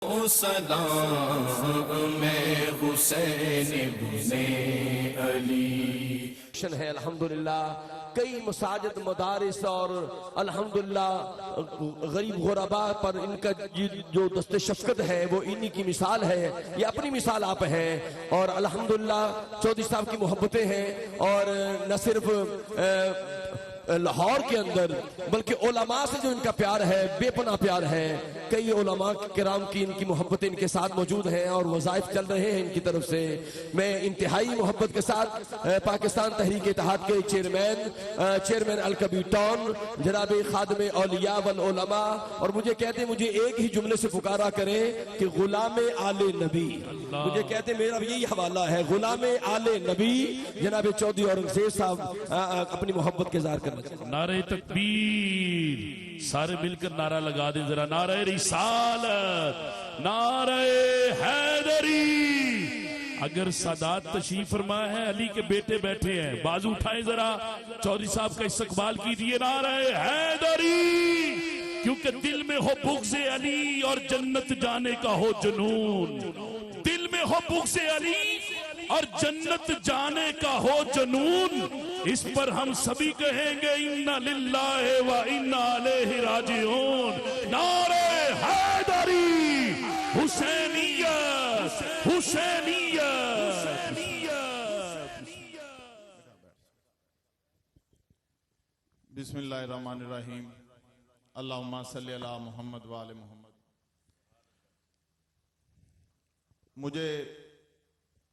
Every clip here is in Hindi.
सलाम में हुसैन इब्ने अली है। अल्हम्दुलिल्लाह कई मसाजिद मदारिस और अल्हम्दुलिल्लाह गरीब गुरबा पर इनका जो दस्ते शफ़क़त है वो इन्हीं की मिसाल है। ये अपनी मिसाल आप हैं और अल्हम्दुलिल्लाह चौधरी साहब की मोहब्बतें हैं और न सिर्फ लाहौर के अंदर बल्कि उलमा से जो इनका प्यार है बेपनाह प्यार है। कई उलमा किराम की इनकी मोहब्बतें इनके साथ मौजूद हैं और वज़ाइफ चल रहे हैं इनकी तरफ से। मैं इंतहाई मोहब्बत के साथ पाकिस्तान तहरीक इत्तेहाद के चेयरमैन अलकबीर टाउन जनाब खादिम औलिया वल उलमा और मुझे कहते मुझे एक ही जुमले से पुकारा करें कि गुलाम आले नबी। मुझे कहते मेरा यही हवाला है गुलाम आले नबी जनाब चौधरी औरंगजेब साहब अपनी मोहब्बत के इज़हार करना। नारे तकबीर, सारे मिलकर नारा लगा दें जरा। नारे रिसालत, नारे हैदरी। अगर सादात तशरीफ फरमा है, अली के बेटे बैठे हैं, बाजू उठाए जरा, चौधरी साहब का इस्तकबाल कीजिए। नारे हैदरी, क्योंकि दिल में हो बुग़्ज़े अली और जन्नत जाने का हो जुनून। दिल में हो बुग़्ज़े अली और जन्नत जाने का हो जुनून। इस पर हम सभी कहेंगे इन्ना लिल्लाहि व इन्ना अलैहि राजिऊन। नारे हैदरी, हुसैनियत, हुसैनियत। बिस्मिल्लाहिर्रहमानिर्रहीम। अल्लाहुम्मा सल्ली अला मुहम्मद व आले मुहम्मद। मुझे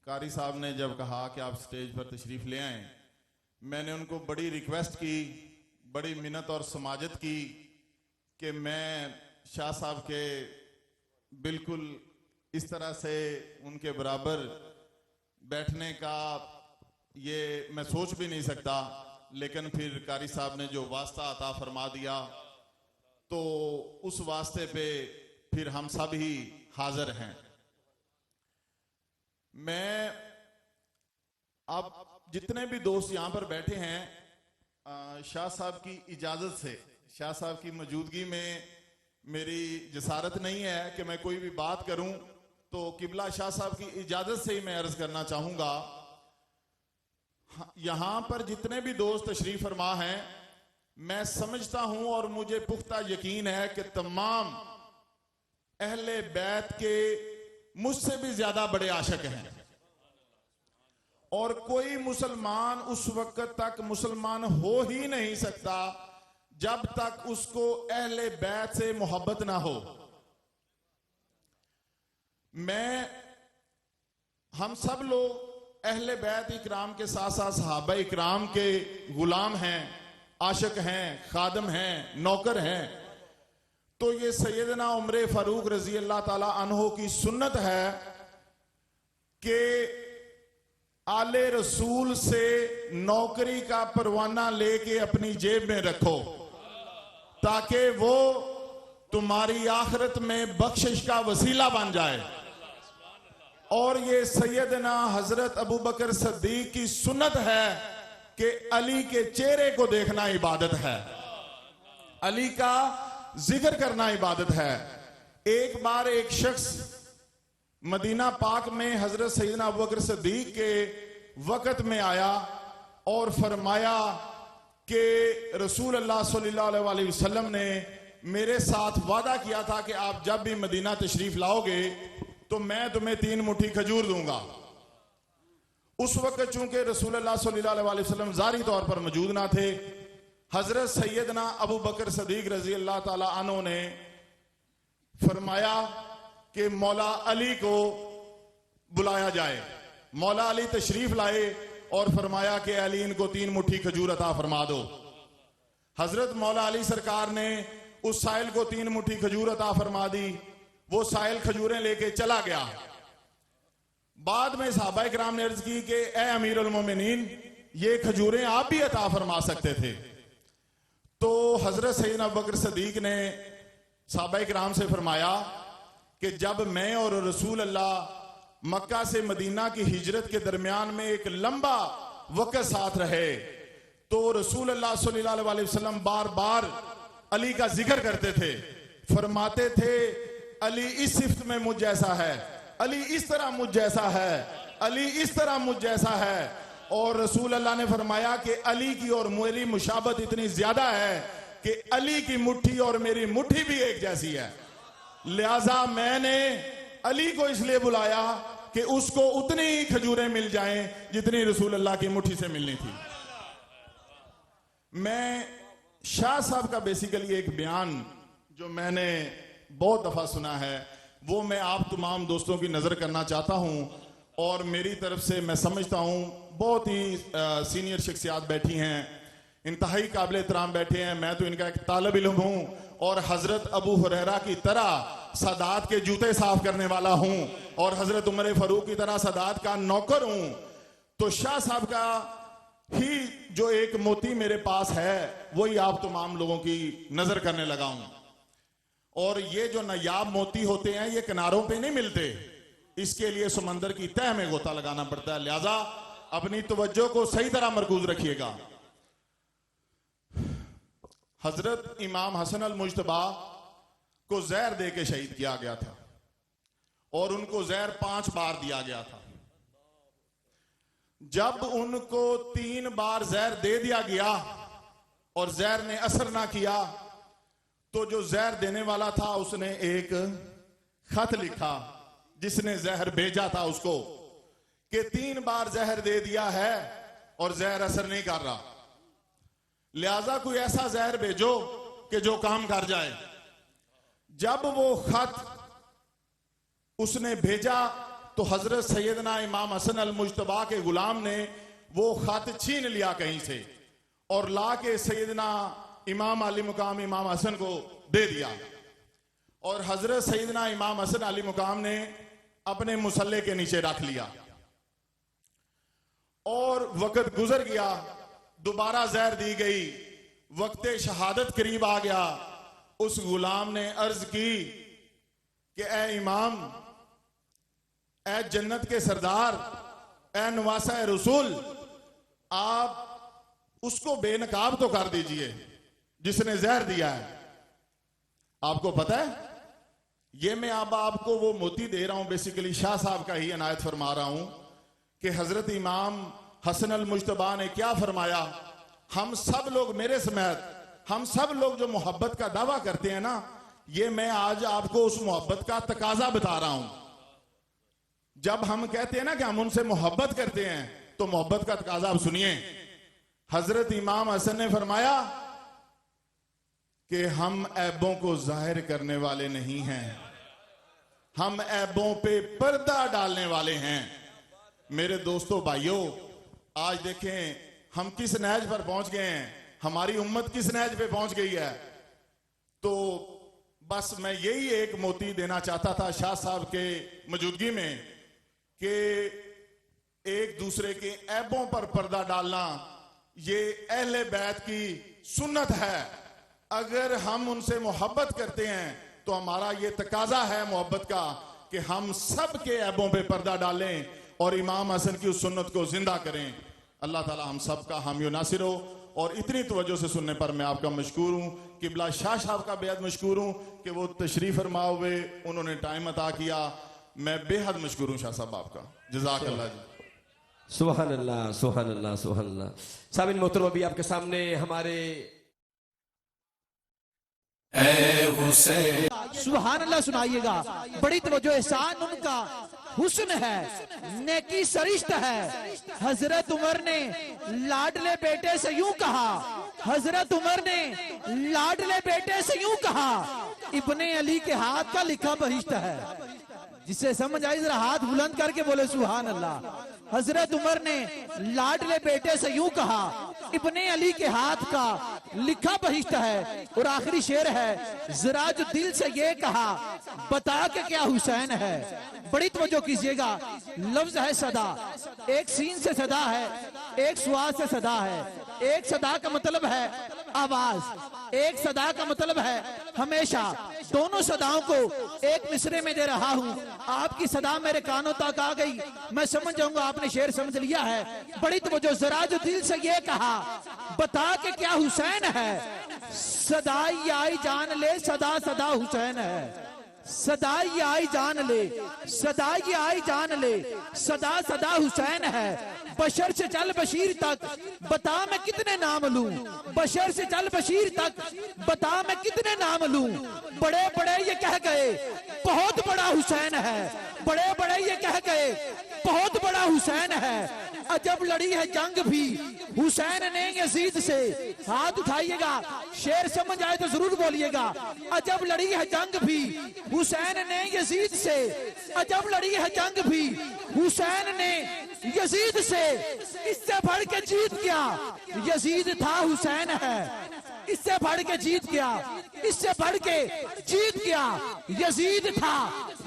कारी साहब ने जब कहा कि आप स्टेज पर तशरीफ ले आए, मैंने उनको बड़ी रिक्वेस्ट की, बड़ी मिन्नत और समाजत की कि मैं शाह साहब के बिल्कुल इस तरह से उनके बराबर बैठने का ये मैं सोच भी नहीं सकता। लेकिन फिर कारी साहब ने जो वास्ता अता फरमा दिया तो उस वास्ते पे फिर हम सब ही हाजिर हैं। मैं अब जितने भी दोस्त यहाँ पर बैठे हैं, शाह साहब की इजाजत से, शाह साहब की मौजूदगी में मेरी जसारत नहीं है कि मैं कोई भी बात करूं, तो किबला शाह साहब की इजाजत से ही मैं अर्ज करना चाहूंगा। यहाँ पर जितने भी दोस्त तशरीफ फरमा हैं, मैं समझता हूं और मुझे पुख्ता यकीन है कि तमाम अहले बैत के मुझसे भी ज्यादा बड़े आशिक हैं और कोई मुसलमान उस वक्त तक मुसलमान हो ही नहीं सकता जब तक उसको अहले बैत से मोहब्बत ना हो। हम सब लोग अहले बैत इकराम के साथ साथ सहाबा इकराम के गुलाम हैं, आशिक हैं, खादम हैं, नौकर हैं। तो ये सैयदना उमर फारूक रजी अल्लाह ताला अन्हो की सुन्नत है कि आले रसूल से नौकरी का परवाना लेके अपनी जेब में रखो ताकि वो तुम्हारी आखिरत में बख्शिश का वसीला बन जाए। और ये सैयदना हजरत अबू बकर सिद्दीक की सुन्नत है कि अली के चेहरे को देखना इबादत है, अली का जिक्र करना इबादत है। एक बार एक शख्स मदीना पाक में हजरत सैयदना अबू बकर सिद्दीक के वक़्त में आया और फरमाया कि रसूल अल्लाह सल्लल्लाहु अलैहि वसल्लम ने मेरे साथ वादा किया था कि आप जब भी मदीना तशरीफ लाओगे तो मैं तुम्हें 3 मुट्ठी खजूर दूंगा। उस वक्त चूंकि रसूल अल्लाह सल्लल्लाहु अलैहि वसल्लम ज़ाहिरी तौर पर मौजूद ना थे, हजरत सैयदना अबू बकर सिद्दीक रजी अल्लाह ताला अन्हु ने फरमाया कि मौला अली को बुलाया जाए। मौला अली तशरीफ लाए और फरमाया कि अली इनको 3 मुट्ठी खजूर अता फरमा दो। हजरत मौला अली सरकार ने उस साइल को 3 मुट्ठी खजूर अता फरमा दी। वो साइल खजूरें लेके चला गया। बाद में सहाबा इकराम ने अर्ज की कि ए अमीरुल मोमिनीन, ये खजूरें आप भी अता फरमा सकते थे। तो हजरत सैयदना अबू बकर सिद्दीक ने सहाबा इकराम से फरमाया कि जब मैं और रसूल अल्लाह मक्का से मदीना की हिजरत के दरमियान में एक लंबा वक्त साथ रहे तो रसूल अल्लाह सल्लल्लाहु अलैहि वसल्लम बार बार अली का जिक्र करते थे, फरमाते थे अली इस सिफ्त में मुझ जैसा है, अली इस तरह मुझ जैसा है, अली इस तरह मुझ जैसा है। और रसूल अल्लाह ने फरमाया कि अली की और मेरी मुशाबत इतनी ज्यादा है कि अली की मुट्ठी और मेरी मुट्ठी भी एक जैसी है। लिहाजा मैंने अली को इसलिए बुलाया कि उसको उतनी ही खजूरें मिल जाएं जितनी रसूल अल्लाह की मुट्ठी से मिलनी थी। मैं शाह साहब का बेसिकली एक बयान जो मैंने बहुत दफा सुना है वो मैं आप तमाम दोस्तों की नजर करना चाहता हूं। और मेरी तरफ से मैं समझता हूं बहुत ही सीनियर शख्सियात बैठी हैं, इंतहाई काबिल एहतराम बैठे हैं। मैं तो इनका एक तालिब इल्म हूं और हजरत अबू हुरैरा की तरह सादात के जूते साफ करने वाला हूं और हजरत उमर फारूक की तरह सादात का नौकर हूं। तो शाह साहब का ही जो एक मोती मेरे पास है वही आप तमाम लोगों की नजर करने लगा हूं। और ये जो नायाब मोती होते हैं ये किनारों पे नहीं मिलते, इसके लिए समंदर की तह में गोता लगाना पड़ता है। लिहाजा अपनी तवज्जो को सही तरह मरकूज रखिएगा। हजरत इमाम हसन अल मुज्तबा को जहर दे के शहीद किया गया था और उनको जहर 5 बार दिया गया था। जब उनको 3 बार जहर दे दिया गया और जहर ने असर ना किया तो जो जहर देने वाला था उसने एक खत लिखा जिसने जहर भेजा था उसको कि 3 बार जहर दे दिया है और जहर असर नहीं कर रहा, लिहाजा कोई ऐसा जहर भेजो कि जो काम कर जाए। जब वो खत उसने भेजा तो हजरत सैयदना इमाम हसन अल मुज्तबा के गुलाम ने वो खत छीन लिया कहीं से और ला के सैयदना इमाम अली मुकाम इमाम हसन को दे दिया। और हजरत सैयदना इमाम हसन अली मुकाम ने अपने मुसल्ले के नीचे रख लिया और वक्त गुजर गया, दोबारा जहर दी गई, वक्त शहादत करीब आ गया। उस गुलाम ने अर्ज की कि ए इमाम, ए जन्नत के सरदार, ए नवासा रसूल, आप उसको बेनकाब तो कर दीजिए जिसने जहर दिया है। आपको पता है ये मैं अब आपको वो मोती दे रहा हूं, बेसिकली शाह साहब का ही अनायत फरमा रहा हूं कि हजरत इमाम हसन अल मुज्तबा ने क्या फरमाया। हम सब लोग मेरे समेत हम सब लोग जो मोहब्बत का दावा करते हैं ना, ये मैं आज आपको उस मोहब्बत का तकाजा बता रहा हूं। जब हम कहते हैं ना कि हम उनसे मोहब्बत करते हैं तो मोहब्बत का तकाजा आप सुनिए। हजरत इमाम हसन ने फरमाया कि हम ऐबों को जाहिर करने वाले नहीं हैं, हम ऐबों पे पर्दा डालने वाले हैं। मेरे दोस्तों भाइयों, आज देखें हम किस नहज पर पहुंच गए हैं, हमारी उम्मत किस नहज पे पहुंच गई है। तो बस मैं यही एक मोती देना चाहता था शाह साहब के मौजूदगी में कि एक दूसरे के ऐबों पर पर्दा डालना ये अहले बैत की सुन्नत है। अगर हम उनसे मोहब्बत करते हैं तो हमारा ये तकाजा है मोहब्बत का कि हम सब के ऐबों पे पर्दा डालें और इमाम हसन की उस सुन्नत को जिंदा करें। अल्लाह ताला हम सब का हामी नासिर हो। और इतनी तवज्जो से सुनने पर मैं आपका मशकूर हूँ। किबला शाह साहब का बेहद मशकूर हूँ कि वो तशरीफ फरमा हुए, उन्होंने टाइम अता किया। मैं बेहद मशकूर हूँ शाह साहब आपका। जज़ाकल्लाह जी। सुभान अल्लाह, सुभान अल्लाह, सुभान अल्लाह। साबिन मोहतरम, अभी आपके सामने हमारे सुभान अल्लाह सुनाइएगा। बड़ी तवज्जो, एहसान उनका हुस्न है, नेकी सरिश्त है। हजरत उमर ने लाडले बेटे से यूं कहा, हजरत उमर ने लाडले बेटे से यूं कहा, इब्ने अली के हाथ का लिखा बहिश्त है। जिससे समझ आई जरा हाथ बुलंद करके बोले सुभान अल्लाह। हजरत उमर ने लाडले बेटे से यूं कहा, इब्ने अली के हाथ का लिखा बहिश्त है। और आखिरी शेर है, जरा जो दिल से ये कहा, बता के क्या हुसैन है। बड़ी तवज्जो कीजिएगा, लफ्ज है सदा, एक सीन से सदा है, एक स्वाद से सदा है। एक सदा का मतलब है आवाज, एक सदा का मतलब है हमेशा। दोनों सदाओं को एक मिसरे में दे रहा हूं। आपकी सदा मेरे कानों तक आ गई, मैं समझ जाऊंगा आपने शेर समझ लिया है। बड़ी तवज्जो, जरा जो दिल से ये कहा, बता के क्या हुसैन है। सदाई आई जान ले, सदा सदा हुसैन है। सदा ये आई जान ले, सदा ये आई जान ले, सदा सदा हुसैन है। बशर से चल बशीर तक बता मैं कितने नाम लूं, बशर से चल बशीर तक बता मैं कितने नाम लूं। बड़े बड़े ये कह गए बहुत बड़ा हुसैन है, बड़े बड़े ये कह गए बहुत बड़ा हुसैन है। अजब लड़ी है जंग भी हुसैन ने यजीद से। हाथ उठाइएगा, शेर समझ आए तो जरूर बोलिएगा। अजब लड़ी है जंग भी हुसैन ने यजीद से, अजब लड़ी है जंग भी हुसैन ने यजीद से। इससे बढ़ के जीत गया यजीद था हुसैन है, इससे बढ़ के जीत गया, इससे बढ़ के जीत गया यजीद था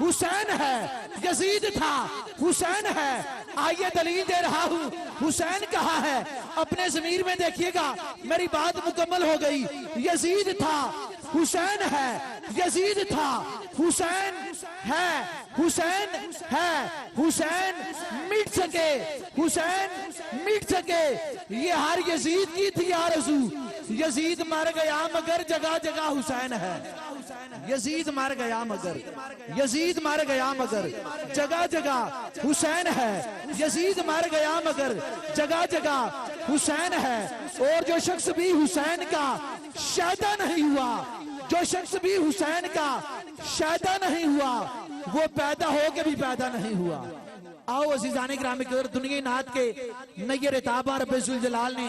हुसैन है, यजीद था हुसैन है। आइए दलील दे रहा हूं, हुसैन कहा है अपने ज़मीर में देखिएगा, मेरी बात मुकम्मल हो गई। यजीद था हुसैन है, यजीद था हुसैन है, हुसैन है, हुसैन मिट सके, हुसैन मिट सके, ये हर यजीद की थी आरज़ू। यजीद मर गया मगर जगह जगह हुसैन है, यजीद मर गया मगर, यजीद मर गया मगर जगह जगह हुसैन है, यजीद मर गया मगर जगह जगह हुसैन है। और जो शख्स भी हुसैन का शायदा नहीं हुआ, जो शख्स भी हुसैन का शायदा नहीं हुआ, वो पैदा होके भी पैदा नहीं हुआ। आओ अजीजाने ग्रामी की दुनिया नात के नैयर ताबा रब्बुल जलाल ने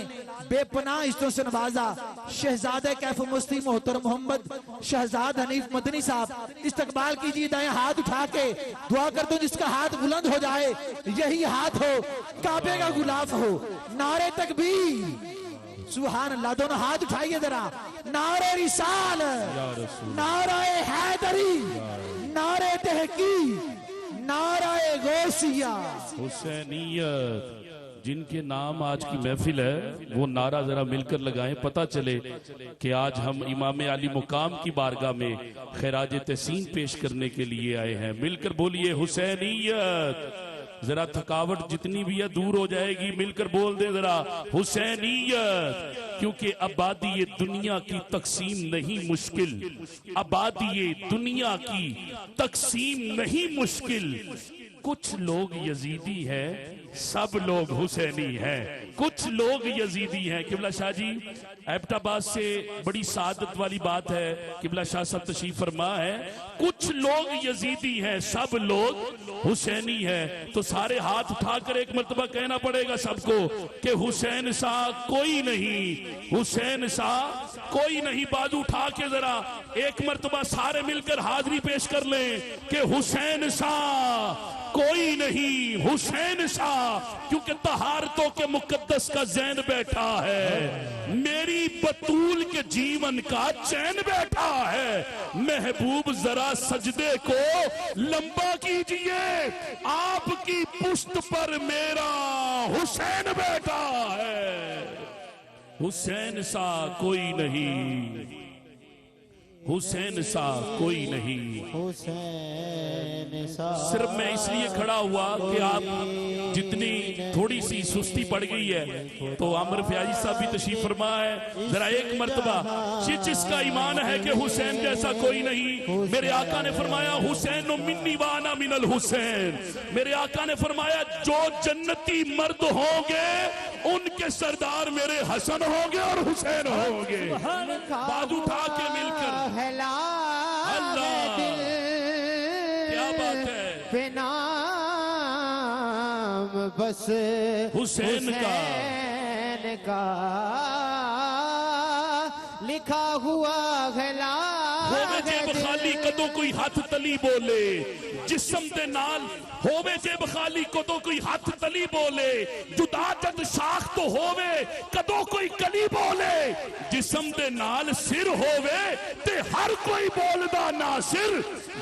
बेपनाह इज्जतों से नवाजा। शहजादे कैफ मुफ्ती मोहतरम मोहम्मद शहजाद हनीफ मदनी साहब इस्तकबाल कीजिए। दाएं हाथ उठा के दुआ कर दो, जिसका हाथ बुलंद हो जाए यही हाथ हो काबे का गुलाफ हो। नारे तकबीर सुभान अल्लाह, दोनों हाथ उठाइए जरा। नारे रिसाल, नारे हैदरी, नारे तहकीक, नाराए गौसिया। हुसैनियत जिनके नाम आज की महफिल है वो नारा जरा मिलकर लगाएं, पता चले कि आज हम इमाम आली मुकाम की बारगाह में खैराज तहसीन पेश करने के लिए आए हैं। मिलकर बोलिए हुसैनियत। जरा थकावट जितनी भी है दूर हो जाएगी, मिलकर बोल दे जरा हुसैनियत। क्योंकि आबादी ये दुनिया की तकसीम नहीं मुश्किल, आबादी ये दुनिया की तकसीम नहीं मुश्किल। कुछ लोग यजीदी है, सब लोग हुसैनी हैं। कुछ लोग यजीदी हैं। किबला शाह जी एबटाबाद से बड़ी सादत वाली बात है, किबला शाह सब तशरीफ फरमा है, कुछ लोग यजीदी हैं, सब लोग हुसैनी हैं। तो सारे हाथ उठाकर एक मर्तबा कहना पड़ेगा सबको कि हुसैन शाह कोई नहीं, हुसैन शाह कोई नहीं। बाजू उठा के जरा एक मर्तबा सारे मिलकर हाजिरी पेश कर लें कि हुसैन शाह कोई नहीं, हुसैन शाह। क्योंकि तहारतों के मुकद्दस का जैन बैठा है, मेरी बतूल के जीवन का चैन बैठा है। महबूब जरा सजदे को लंबा कीजिए, आपकी पुश्त पर मेरा हुसैन बैठा है। हुसैन सा कोई नहीं, हुसैन सा कोई नहीं। हुसैन सा सिर्फ मैं इसलिए खड़ा हुआ कि आप जितनी थोड़ी सी सुस्ती पड़ गई है तो आमिर फयाजी साहब भी तशरीफ फरमा है। जरा एक मर्तबा जिसका ईमान है कि हुसैन जैसा कोई नहीं। मेरे आका ने फरमाया हुसैन मिन्नी वाना मिनल हुसैन। मेरे आका ने फरमाया जो जन्नती मर्द होंगे उनके सरदार मेरे हसन होंगे और हुसैन होंगे। बाजू उठा के मिलकर अल्लाह क्या बात है, नाम बस हुसैन का लिखा हुआ गला होवे जेब खाली कदों कोई हाथ तली बोले, जिस्म दे नाल होवे जेब खाली कदों कोई हाथ तली बोले। जुदा जद शाख तो होवे कदों कोई कली बोले, जिस्म दे नाल सिर होवे ते हर कोई बोलदा ना सिर।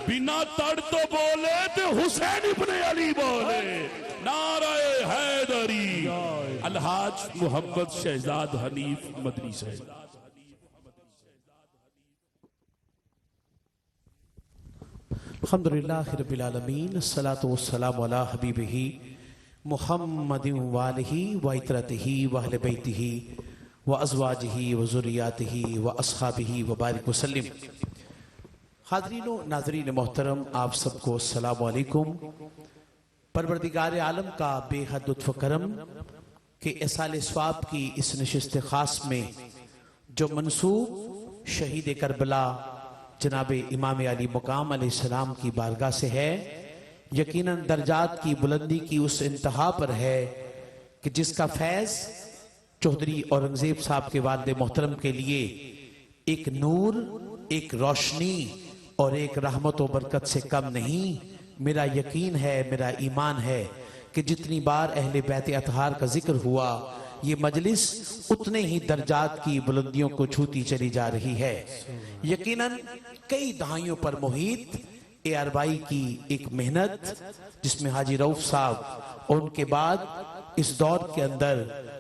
बिना तड़ तो बोले ते हुसैन इब्ने अली बोले। नाराए हैदरी। अलहाज मोहम्मद शहजाद हनीफ मदनी साहब। अल्हम्दुलिल्लाह रब्बिल आलमीन, अस्सलातु वस्सलामु अला हबीबिही मुहम्मदिन व आलिही व इतरतिही व अहले बैतिही व अज़वाजिही व ज़ुर्रियातिही व अस्हाबिही व बारिक वसल्लिम। हाज़रीनो नाज़रीन मोहतरम, आप सबको अस्सलाम वालेकुम। परवरदिगार आलम का बेहद लुत्फ़ करम कि इसाल स्वाब की इस नशिस्त ख़ास में जो मंसूब शहीद करबला जनाब इमाम अली मुकाम अलैहिस्सलाम की बारगाह से है, यकीनन दर्जात की बुलंदी की उस इंतहा पर है कि जिसका फैज़ चौधरी औरंगजेब साहब के वालिद मोहतरम के लिए एक नूर, एक रोशनी और एक रहमत व बरकत से कम नहीं। मेरा यकीन है, मेरा ईमान है कि जितनी बार अहले बैत अतहार का जिक्र हुआ, ये मजलिस उतने ही दर्जात की बुलंदियों को छूती चली जा रही है। यकीनन कई दहाइयों पर मुहित ARY की एक मेहनत, जिसमें हाजी रऊफ साहब और उनके बाद इस दौर के अंदर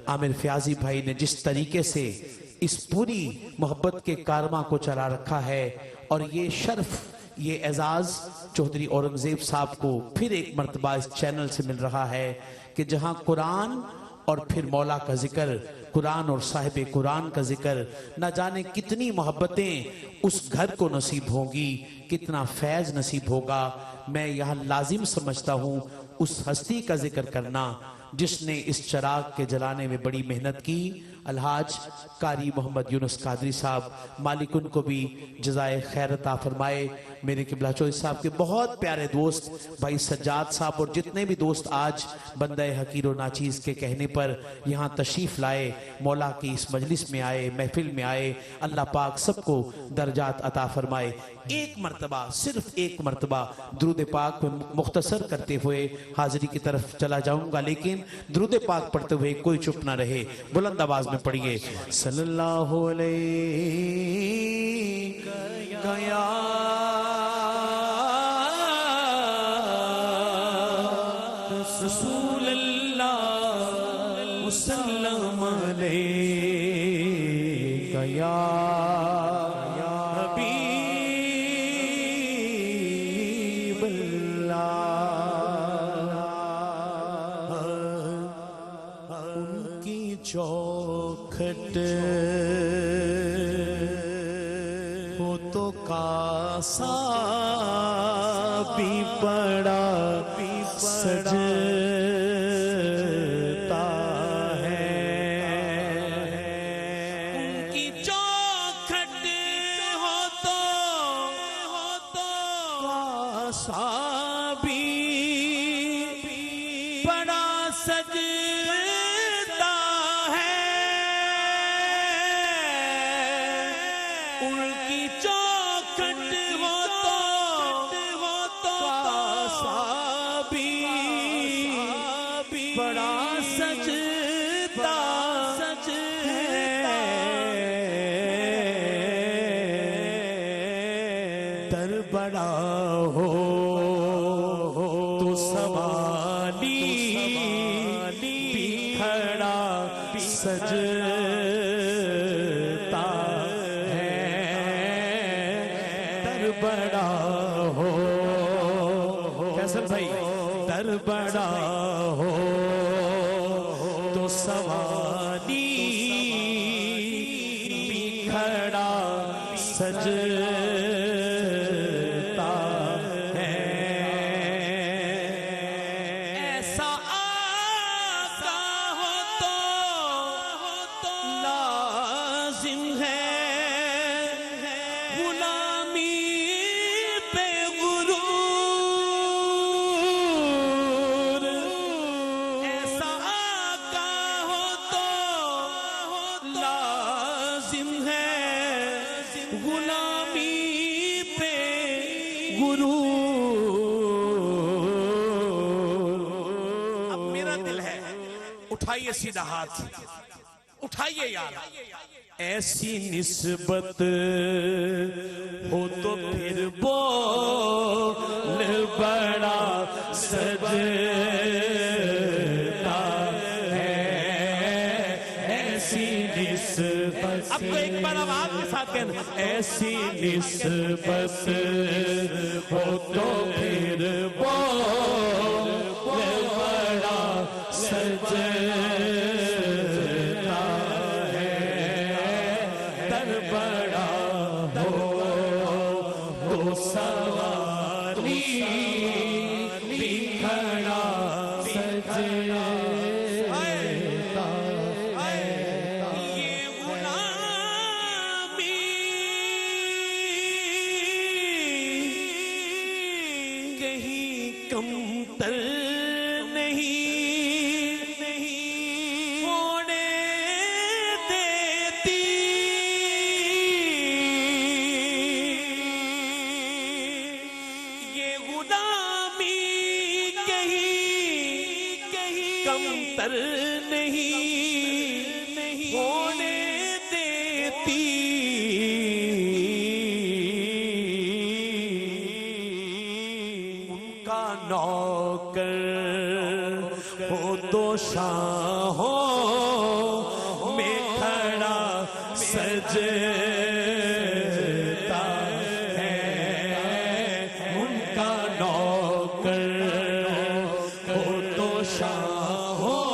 आमिर फयाजी भाई ने जिस तरीके से इस पूरी मोहब्बत के कारवां को चला रखा है, और ये शर्फ, ये एजाज चौधरी औरंगजेब साहब को फिर एक मर्तबा इस चैनल से मिल रहा है कि जहां कुरान और फिर मौला का जिक्र, कुरान और साहिब कुरान का जिक्र, न जाने कितनी मोहब्बतें उस घर को नसीब होंगी, कितना फैज नसीब होगा। मैं यहाँ लाजिम समझता हूँ उस हस्ती का जिक्र करना जिसने इस चराग के जलाने में बड़ी मेहनत की। अलहाज कारी मोहम्मद यूनुस कादरी साहब, मालिक उनको भी जज़ाए खैर अता फरमाए। मेरे किबला चौधरी साहब के बहुत प्यारे दोस्त भाई सज्जाद साहब और जितने भी दोस्त आज बंदे हकीर व नाचीज के कहने पर यहाँ तशरीफ लाए, मौला की इस मजलिस में आए, महफिल में आए, अल्लाह पाक सबको दर्जात अता फरमाए। एक मरतबा, सिर्फ एक मरतबा दुरूद पाक में मुख्तसर करते हुए हाजिरी की तरफ चला जाऊंगा, लेकिन दुरूद पाक पढ़ते हुए कोई चुप ना रहे, बुलंद आवाज में पढ़िए सल्लल्लाहु अलैहि गया रसूल अल्लाह सल्लम अलैहि गया हबीब अल्लाह। उनकी चौखट हो तो कासा भी बड़ा सजता है। उनकी चौखट हो तो कासा भी बड़ा सजता है। उनकी चौखट हो तो कासा भी बड़ा सजता है। दर बड़ा हो तो सवाली खड़ा सजता है। दर बड़ा हो कैसे भाई, दर बड़ा हो तो सवाली खड़ा सजता है। ऐसा आका हो तो लाजिम है गुलामी पे गुरूर। ऐसा आका हो तो लाजिम है गुलामी पे गुरूर। अब मेरा दिल है, उठाइए सीधा हाथ, उठाइए यार। ऐसी निस्बत हो तो फिर बोल बड़ा सजता है। ऐसी निस्बत, अब तो एक बार आवाज के साथ कहना, ऐसी निस्बत हो तो फिर बोल बड़ा सजता है। दर बड़ा हो तो खड़ा सजता है ये गुलामी कहीं कमतर नहीं होने देती ये गुलामी कहीं कमतर नहीं होने देती उनका नौकर हो तो शाहों में खड़ा सजता है उनका नौकर हो तो शाहों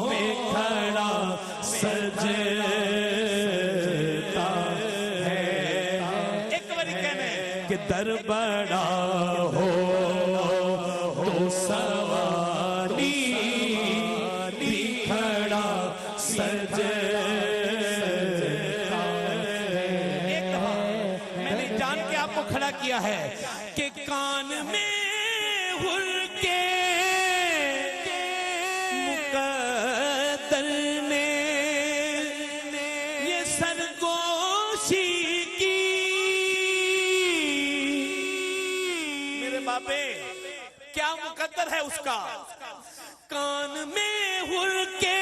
में खड़ा सजता है एक बारी कहने कि दर बड़ा हो तो सवारी भी खड़ा सजता है एक दफा मैंने जान के आपको खड़ा किया है कि कान में हुर के मुकद्दर ने ये सरगोशी की मेरे बाबे क्या मुकद्दर है उसका कान में हुर के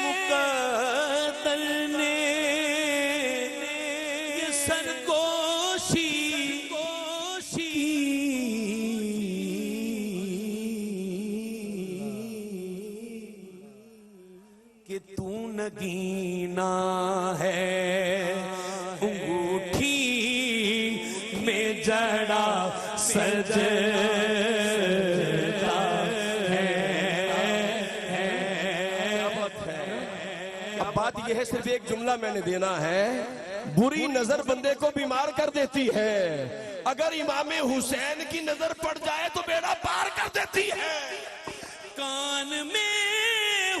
मुकद्दर ने ये सरगोशी कि तू नगीना है अंगूठी में जड़ा सजता है अब बात यह है, सिर्फ एक जुमला मैंने देना है। बुरी नजर बंदे को बीमार कर देती है, अगर इमामे हुसैन की नजर पड़ जाए तो बेड़ा पार कर देती है। कान में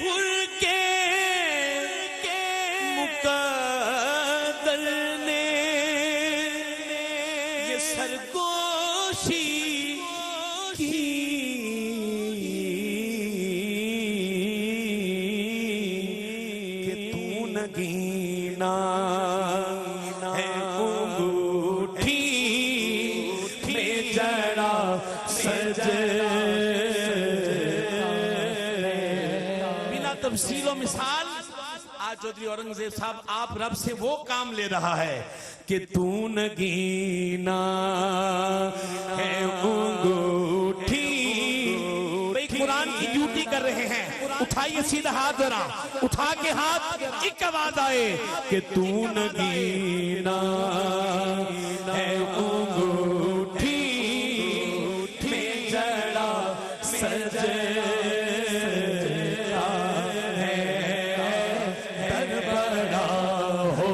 हुर के मुकद्दर ने ये सरगोशी की कि तू नगीना है अंगूठी में जड़ा बिना तफसील मिसाल आज चौधरी औरंगजेब साहब आप रब से वो काम ले रहा है कि तू नगीना है अंगूठी। भाई कुरान की ड्यूटी कर रहे हैं, उठाइए सीधा हाथ जरा, उठा के हाथ एक आवाज आए कि तू नगीना है अंगूठी में जड़ा सजता है दर बड़ा हो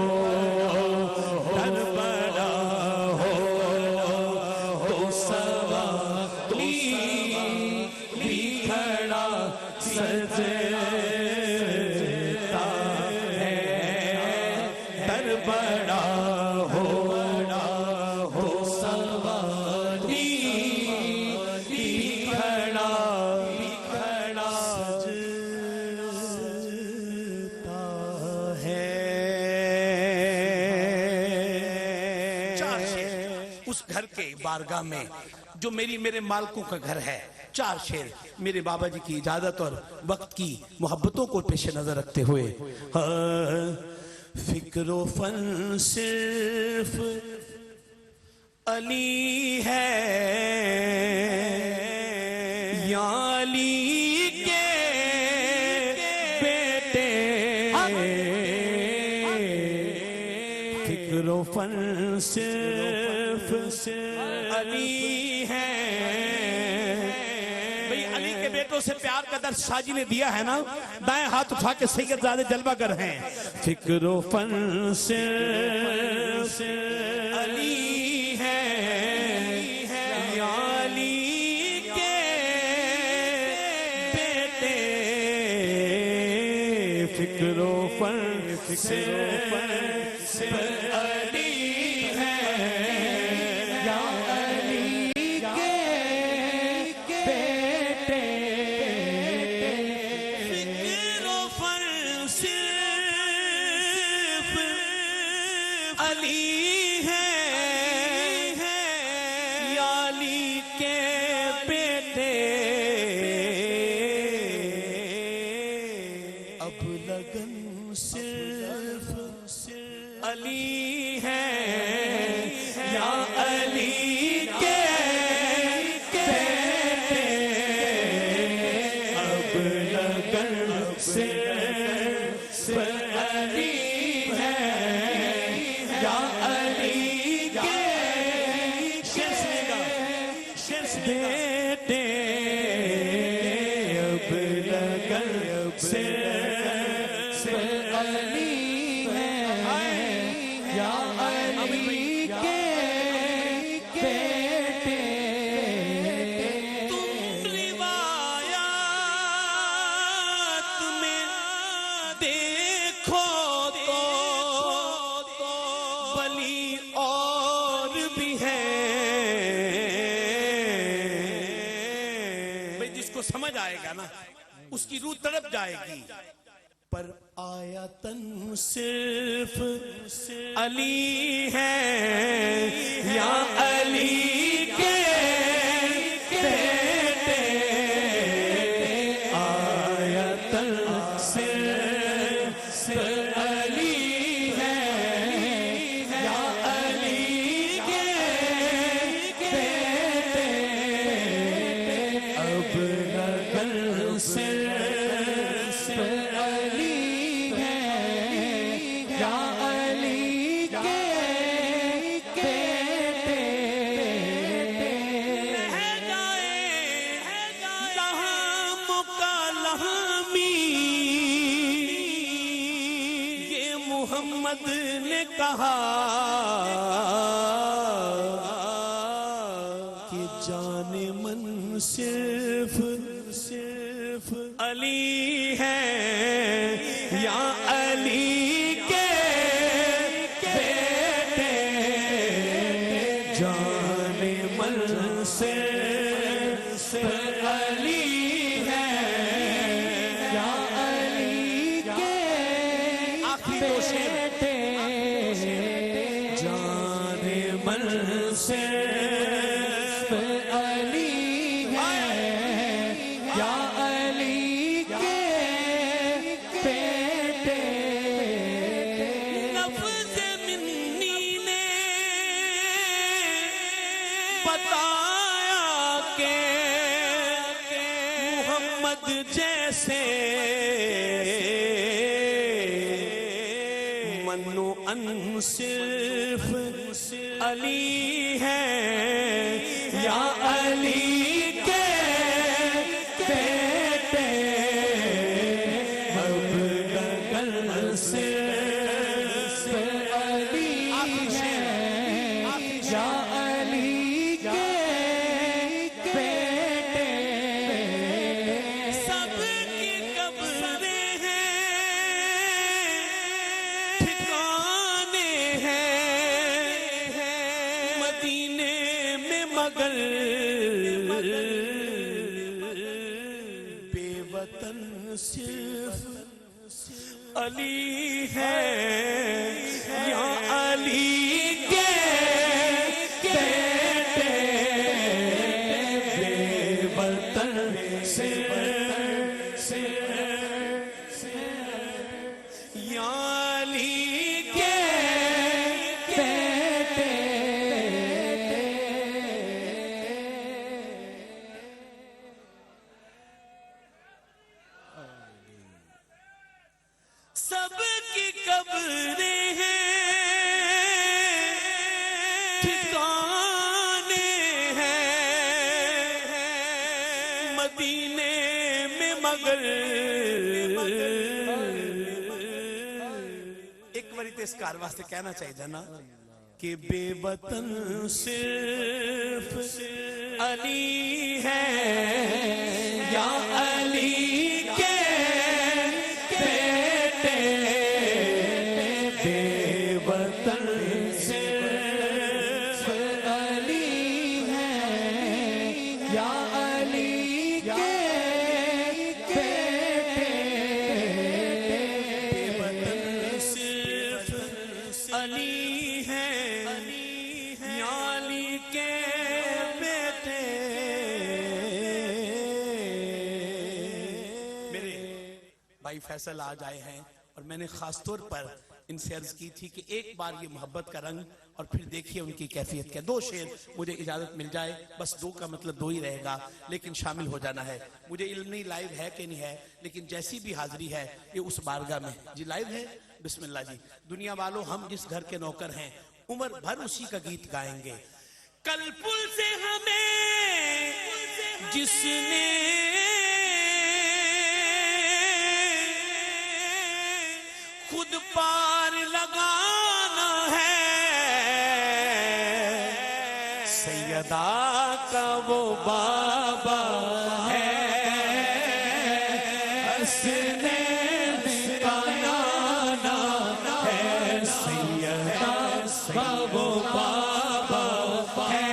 तो सवारी भी खड़ा सजता है दर बड़ा हो तो सवारी भी खड़ा सजता है। चार शेर उस घर के बारगाह में जो मेरे मालकों का घर है, चार शेर मेरे बाबा जी की इजाजत और वक्त की मोहब्बतों को पेश नजर रखते हुए। फिक्रो फन सिर्फ अली है या अली के बेटे, फिक्रो फन सिर्फ अली है। भाई अली के बेटों से प्यार का दर्श शाहजी ने दिया है ना, दाएं हाथ उठा के सैयदजादे जलवागर हैं। फिक्रो फन सिर्फ अली है या अली फिक्रो पर सिर्फ अली है, या अली के बेटे फिक्रो पर सिर्फ अली है, या अली के बेटे। अब लगन सिर्फ अली है, या अली के बेटे। अब लगन सिर्फ अली है, या अली के बेटे। अब लगन सिर्फ अली है, या अली के बेटे तुम रिवायात में देखो तो बली और भी है। भाई जिसको समझ आएगा ना उसकी रूह तड़प जाएगी। पर आयतन सिर्फ अली है, या अली के बेटे। आयतन सिर्फ अली है, या अली के बेटे। अब लगन सिर्फ अली है, या अली के बेटे रह जाए जहां मुकालमी, ये मोहम्मद ने कहा कि जाने मन सिर्फ अली है, या अली के बेटे। जाने मन सिर्फ अली है, या अली के आखिरी दो शेर। बेटे जाने मन सिर्फ अली है, या अली के बेटे लफ्ज़ मिन्नी ने बताया के मोहम्मद जैसे मन्नो अन सिर्फ अली है, या अली के बेटे। अब लगन सिर्फ अली है, या अली के बेटे सबकी कब्रें हैं, ठिकाने हैं मदीने में, मगर बेवतन सिर्फ अली है, या अली के बेटे। बेवतन सिर्फ या अली के बेटे सबकी कब्रें हैं, ठिकाने हैं मदीने में, मगर एक बारी तो इस कार वास्ते कहना चाहिए ना कि बेवतन सिर्फ अली है, या अली के बेटे। या अली के सिर्फ अली है या अली के बेटे। मेरे भाई फैसल आज आए हैं और मैंने खास तौर पर इनसे अर्ज की थी कि एक बार ये मोहब्बत का रंग और फिर देखिए उनकी कैफियत क्या। 2 शेर मुझे इजाजत मिल जाए, बस 2 का मतलब 2 ही रहेगा, लेकिन शामिल हो जाना है। मुझे इल्म नहीं लाइव है कि नहीं है, लेकिन जैसी भी हाजिरी है ये उस बारगाह में। जी लाइव है, बिस्मिल्लाह जी। दुनिया वालों, हम जिस घर के नौकर हैं उम्र भर उसी का गीत गाएंगे। कल पुल से हमें जिसने खुद पार लगाना है, सैयदा का वो बाबा है, हसनैन का नाना है, सैयदा का वो बाबा है,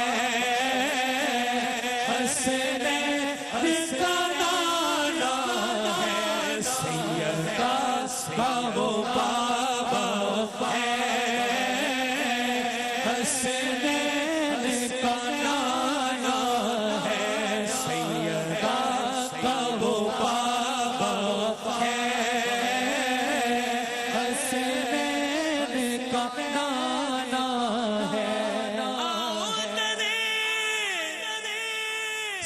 हसनैन का नाना है, सैयदा का वो बाबा है, हसनैन का नाना है, सैयदा का वो बाबा है, हसनैन का नाना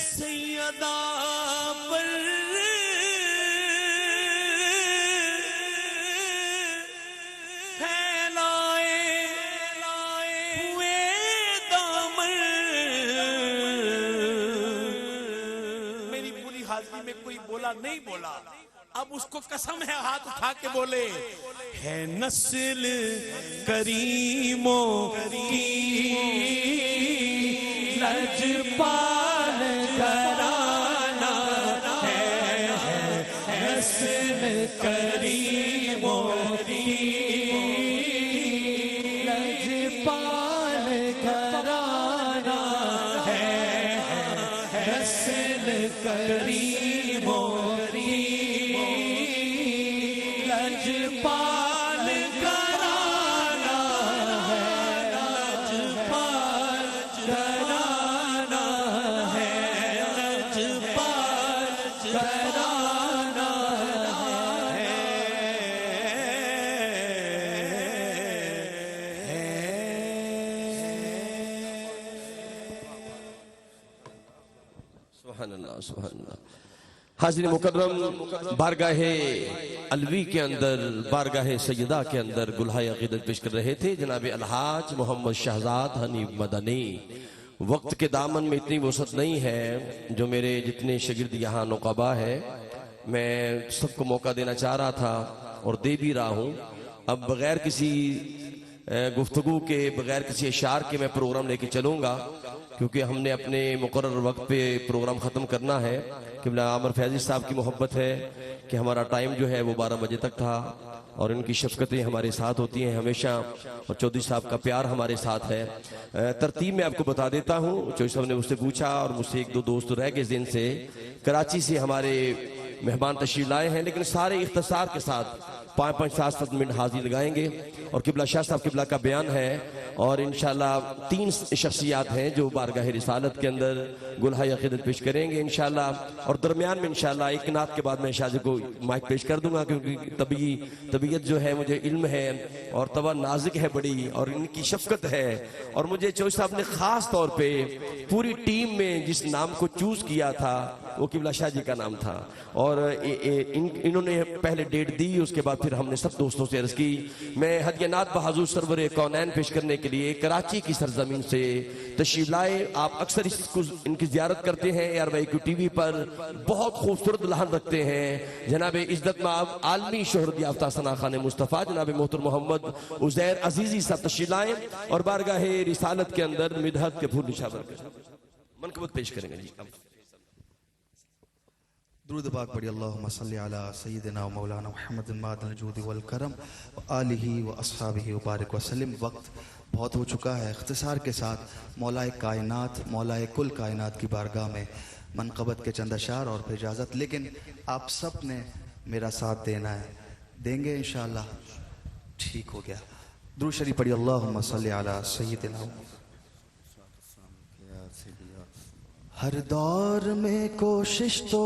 सैयदा पर हुए दामन। मेरी पूरी हाजिरी में कोई बोला नहीं बोला, अब उसको कसम है हाथ उठा के बोले, है नस्ल करीमों की लजपाल घराना है, नस्ल करीमों की लजपाल घराना है, नस्ल करीमों की लजपाल घराना है, लजपाल घराना है, लजपाल घराना सुभान अल्लाह, सुभान अल्लाह। हाज़िरीन मुकर्रम, बारगाहे अलवी के अंदर, बारगाहे सैयदा के अंदर गुलहाए अक़ीदत पेश कर रहे थे जनाब अलहाज मोहम्मद शहजाद हनीफ मदनी। वक्त के दामन में इतनी वसअत नहीं है जो मेरे जितने शागिर्द यहाँ नुक़बा है, मैं सबको मौका देना चाह रहा था और दे भी रहा हूँ। अब बगैर किसी गुफ्तगू के, बगैर किसी इशार के मैं प्रोग्राम लेके चलूँगा, क्योंकि हमने अपने मुकर्रर वक्त पे प्रोग्राम ख़त्म करना है। क़िबला आमर फैज़ी साहब की मोहब्बत है कि हमारा टाइम जो है वो 12 बजे तक था और उनकी शफ़क़तें हमारे साथ होती हैं हमेशा, और चौधरी साहब का प्यार हमारे साथ है। तरतीब में आपको बता देता हूँ। चौधरी साहब ने मुझसे पूछा और मुझसे 1-2 दोस्त रह गए दिन से, कराची से हमारे मेहमान तशरीफ लाए हैं, लेकिन सारे इख्तिसार के साथ 5-5, 7-7 मिनट हाजिर लगाएंगे और क़िबला शाह साहब क़िबला का बयान है। और इंशाल्लाह 3 शख्सियात हैं जो बारगाह रिसालत के अंदर गुलहाए अक़ीदत पेश करेंगे इंशाल्लाह। और दरमियान में इंशाल्लाह एक नात के बाद मैं शाह जी को माइक पेश कर दूंगा, क्योंकि तबीयत जो है, मुझे इल्म है और तवा नाजुक है बड़ी, और इनकी शफ़क़त है। और मुझे चौधरी साहब ने ख़ास तौर पर पूरी टीम में जिस नाम को चूज़ किया था वो क़िबला शाह जी का नाम था, और इन्होंने पहले डेट दी, उसके बाद फिर हमने सब दोस्तों से अर्ज़ की। मैं हदिया नात बहाज़ुर सरवर कौनैन पेश करने के लिए कराची की सरजमीन से तशरीफ लाए। आप अक्सर इसको इनकी ज़ियारत करते हैं, ARYQ TV पर बहुत खूबसूरत लहन रखते हैं। जनाब इज़्ज़त माब आलमी शोहरत याफ्ता सना खान मुस्तफ़ा जनाब मोहतर मोहम्मद उज़ैर अजीज़ी साहब तशरीफ लाए और बारगाहे रिसालत के अंदर मिदहत के फूल निशावर मनकबत पेश करेंगे। जी दुरूद पाक पढ़ी, अल्लाहुम्मा सल्ली अला सय्यिदिना व मौलाना मुहम्मदिन मादिल जूद वल करम व आलिहि व अस्हाबिहि व बारिक व सल्लिम। वक्त बहुत हो चुका है। इख्तिसार के साथ मौलाए कायनात, मौलाए कुल कायनात की बारगाह में मनक़बत के चंद अशार और फिर इजाज़त। लेकिन आप सब ने मेरा साथ देना है, देंगे इंशाअल्लाह। ठीक हो गया। दुरूद शरीफ पढ़िए, अल्लाहुम्मा सल्ली अला सय्यिदिना। हर दौर में कोशिश तो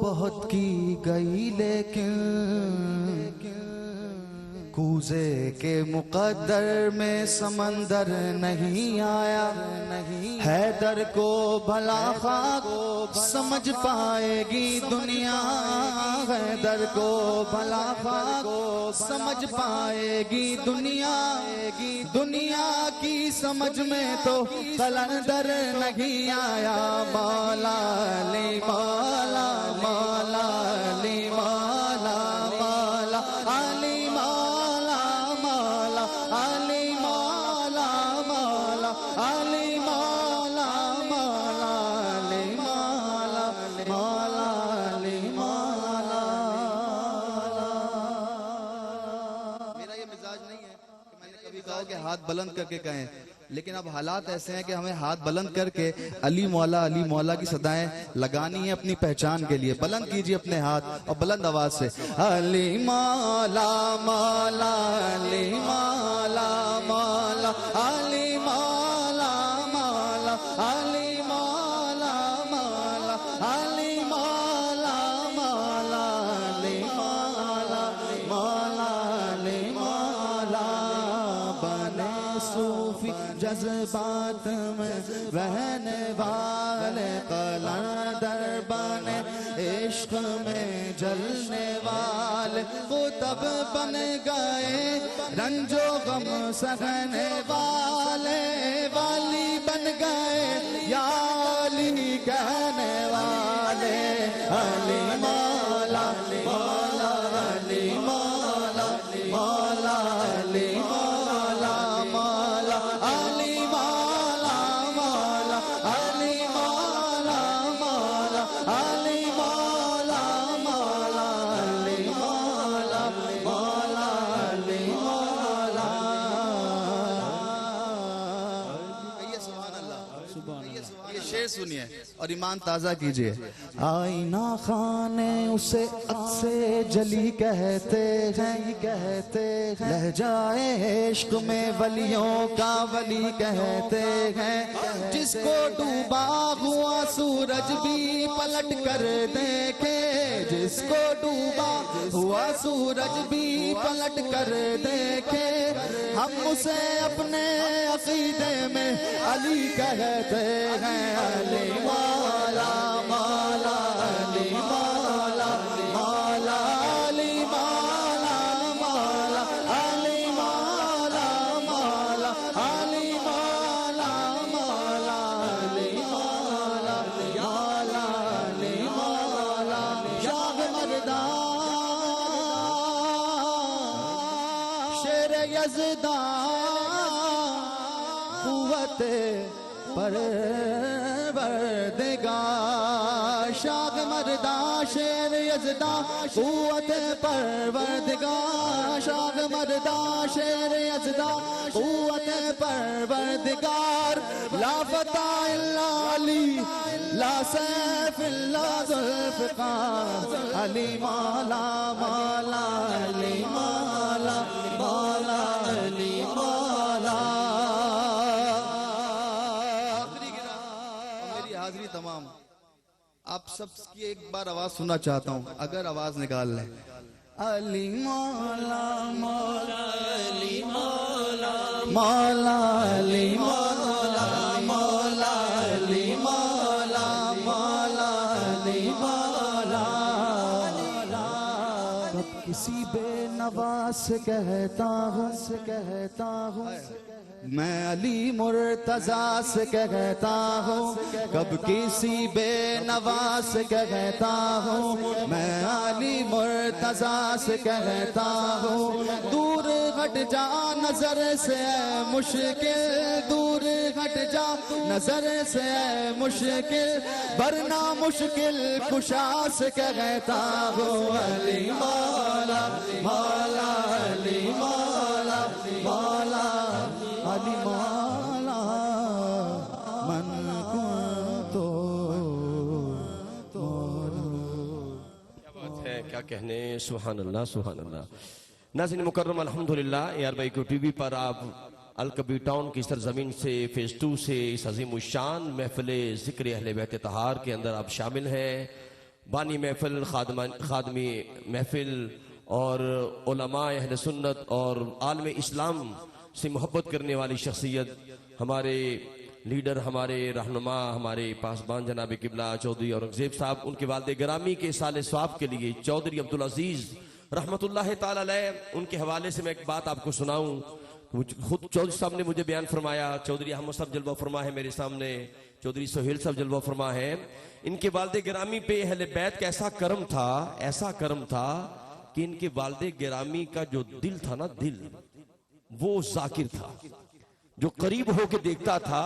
बहुत की गई, लेकिन कूजे के मुकद्दर में समंदर नहीं आया। हैदर को भला खाक समझ पाएगी दुनिया, हैदर को भला खाक समझ पाएगी दुनिया। दुनिया की समझ में तो कलंदर नहीं आया। मौला ले मौला, मौला ले मौला, मौला अली मौला, मौला अली मौला, मौला अली मौला, मौला अली मौला, मौला अली मौला। मेरा ये मिजाज नहीं है कि मैंने कभी कहा कि हाथ बुलंद करके कहें, लेकिन अब हालात ऐसे हैं कि हमें हाथ बुलंद करके अली मौला की सदाएं लगानी है अपनी पहचान के लिए। बुलंद कीजिए अपने हाथ और बुलंद आवाज से अली मौला, मौला अली मौला, मौला अली मौला, मौला अली मौला, मौला अली मौला, मौला अली मौला, मौला अली मौला। बने सूफी जज्बात में बहने वाले कलंदर बने, इश्क में जलने वाले वो तब बन गए, रंजो गम सहने वाले वाली बन गए, या अली कहने वाले। अली मौला, मौला अली मौला, मौला अली मौला, मौला अली मौला, मौला अली मौला, मौला अली मौला, मौला अली मौला, मौला अली मौला। कहिए सुभान अल्लाह। ये शेर सुनिए और ईमान ताजा कीजिए। आईना खाने उसे अक्से जली कहते हैं, कहते हैं लहजाए इश्क में वलियों का वली कहते हैं। जिसको डूबा हुआ सूरज भी पलट कर देखे, जिसको डूबा हुआ सूरज भी पलट कर देखे, हम उसे अपने अकीदे में अली कहते हैं। अली मौला, मौला अली मौला, मौला अली मौला, मौला अली मौला, मौला अली मौला, मौला अली मौला, मौला अली मौला। शाह मर्दा शेर यज़दा कुव्वत परवरदिगार, शाह मर्दा शेर यज़दा कुव्वत परवरदिगार, शाह मर्दा शेर यज़दा कुव्वत परवरदिगार। ला फता इल्ला अली, ला सैफ इल्ला ज़ुल्फ़िकार। अली मौला, मौला अली मौला, मौला अली मौला। मेरी हाजिरी तमाम आप सब की एक बार आवाज सुनना चाहता हूँ, अगर आवाज निकाल लें। अली मौला, मौला अली मौला, मौला अली मौला, मौला अली मौला, मौला अली मौला। कब किसी बेनवा से कहता हूँ मैं अली मुर्तजा से कहता हूँ, कब किसी बेनवा से कहता हूँ मैं अली मुर्तजा से कहता हूँ। दूर हट जा नजर से मुश्किल, दूर हट जा नजर से मुश्किल, वरना मुश्किल कुशा से कहता हूँ। अली मौला, मौला अली मौला, मौला क्या कहने, सुभान अल्लाह सुभान अल्लाह। नाज़रीन मुकर्रम, अल्हम्दुलिल्लाह ARY टीवी पर आप अलकबीर टाउन की सरजमीन से फेज 2 से इस अजीम शान महफिल ज़िक्र अहले बैत तहार के अंदर आप शामिल हैं। बानी महफिल, खादमी महफिल और उलमा अहले सुन्नत और आलम इस्लाम से मोहब्बत करने वाली शख्सियत, हमारे लीडर, हमारे रहनुमा, हमारे पासबान जनाब किबला चौधरी औरंगजेब साहब, उनके वालिद गिरामी के साले स्वाब के लिए चौधरी अब्दुल अजीज रहमतुल्लाह ताला अलैह, उनके हवाले से मैं एक बात आपको सुनाऊं। खुद चौधरी साहब ने मुझे बयान फरमाया, चौधरी अहमद साहब जलवा फरमा है मेरे सामने, चौधरी सोहेल साहब जलवा फरमा है। इनके वालिद गिरामी पे अहले बैत का ऐसा करम था, ऐसा करम था कि इनके वालिद गिरामी का जो दिल था ना, दिल वो जाकिर था, जो करीब होके देखता था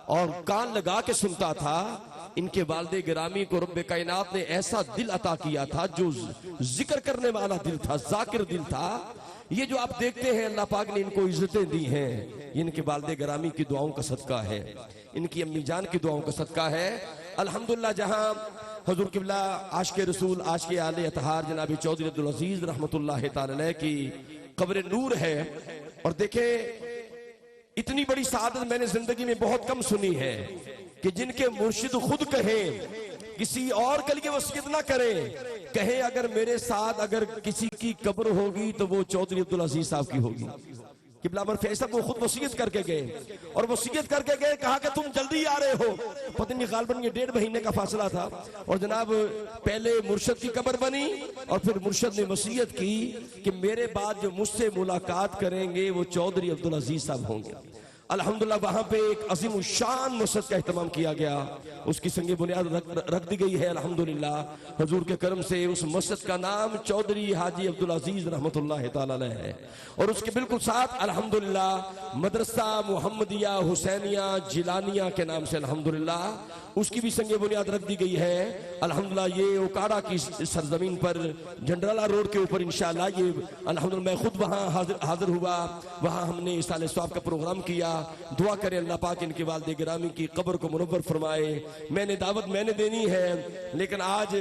और कान लगा के सुनता था। इनके वालिद गिरामी को रब्बे कायनात ने ऐसा दिल अता किया था जो जिक्र करने वाला दिल था, जाकिर दिल था। ये जो आप देखते हैं अल्लाह पाक ने इनको इज्जतें दी हैं, ये इनके वालिद गिरामी की दुआओं का सदका है, इनकी अम्मी जान की दुआओं का सदका है। अल्हम्दुलिल्लाह, जहां हुजूर किबला आशिक़े रसूल, आशिक़े आले अतहार जनाब चौधरी अब्दुल अजीज रहमतुल्लाह ताला अलैह की कब्र नूर है। और देखें, इतनी बड़ी सआदत मैंने जिंदगी में बहुत कम सुनी है कि जिनके मुर्शिद खुद कहें, किसी और के लिए वसीयत ना करें, कहें अगर मेरे साथ अगर किसी की कब्र होगी तो वो चौधरी अब्दुल अजीज साहब की होगी। किबला अमर फैसल वो खुद वसीयत करके गए, और वसीयत करके गए, कहा कि तुम जल्दी आ रहे हो। पता नहीं गालबन ये 1.5 महीने का फासला था, और जनाब पहले मुर्शद की कब्र बनी और फिर मुर्शद ने वसीयत की कि मेरे बाद जो मुझसे मुलाकात करेंगे वो चौधरी अब्दुल अजीज साहब होंगे। अल्हम्दुलिल्लाह, वहां पे एक अजीम शान मस्जिद का एहतमाम किया गया, उसकी संगे बुनियाद रख दी गई है। अल्हम्दुलिल्लाह, हुजूर के करम से उस मस्जिद का नाम चौधरी हाजी अब्दुल अजीज रहमतुल्लाह ताला अलैह है। और उसके बिल्कुल साथ अल्हम्दुलिल्लाह मदरसा मुहम्मदिया हुसैनिया जिलानिया के नाम से अल्हम्दुलिल्लाह उसकी भी संगे बुनियाद रख दी गई है। अल्हम्दुलिल्लाह, ये ओकाड़ा की सरजमीन पर जंडराला रोड के ऊपर इंशाअल्लाह, ये अल्हम्दुलिल्लाह मैं खुद वहाँ हाजिर हुआ, वहाँ हमने साले स्वाब का प्रोग्राम किया। दुआ करें अल्लाह पाक इनके वालिद गिरामी की कब्र को मुनव्वर फरमाए। मैंने दावत मैंने देनी है, लेकिन आज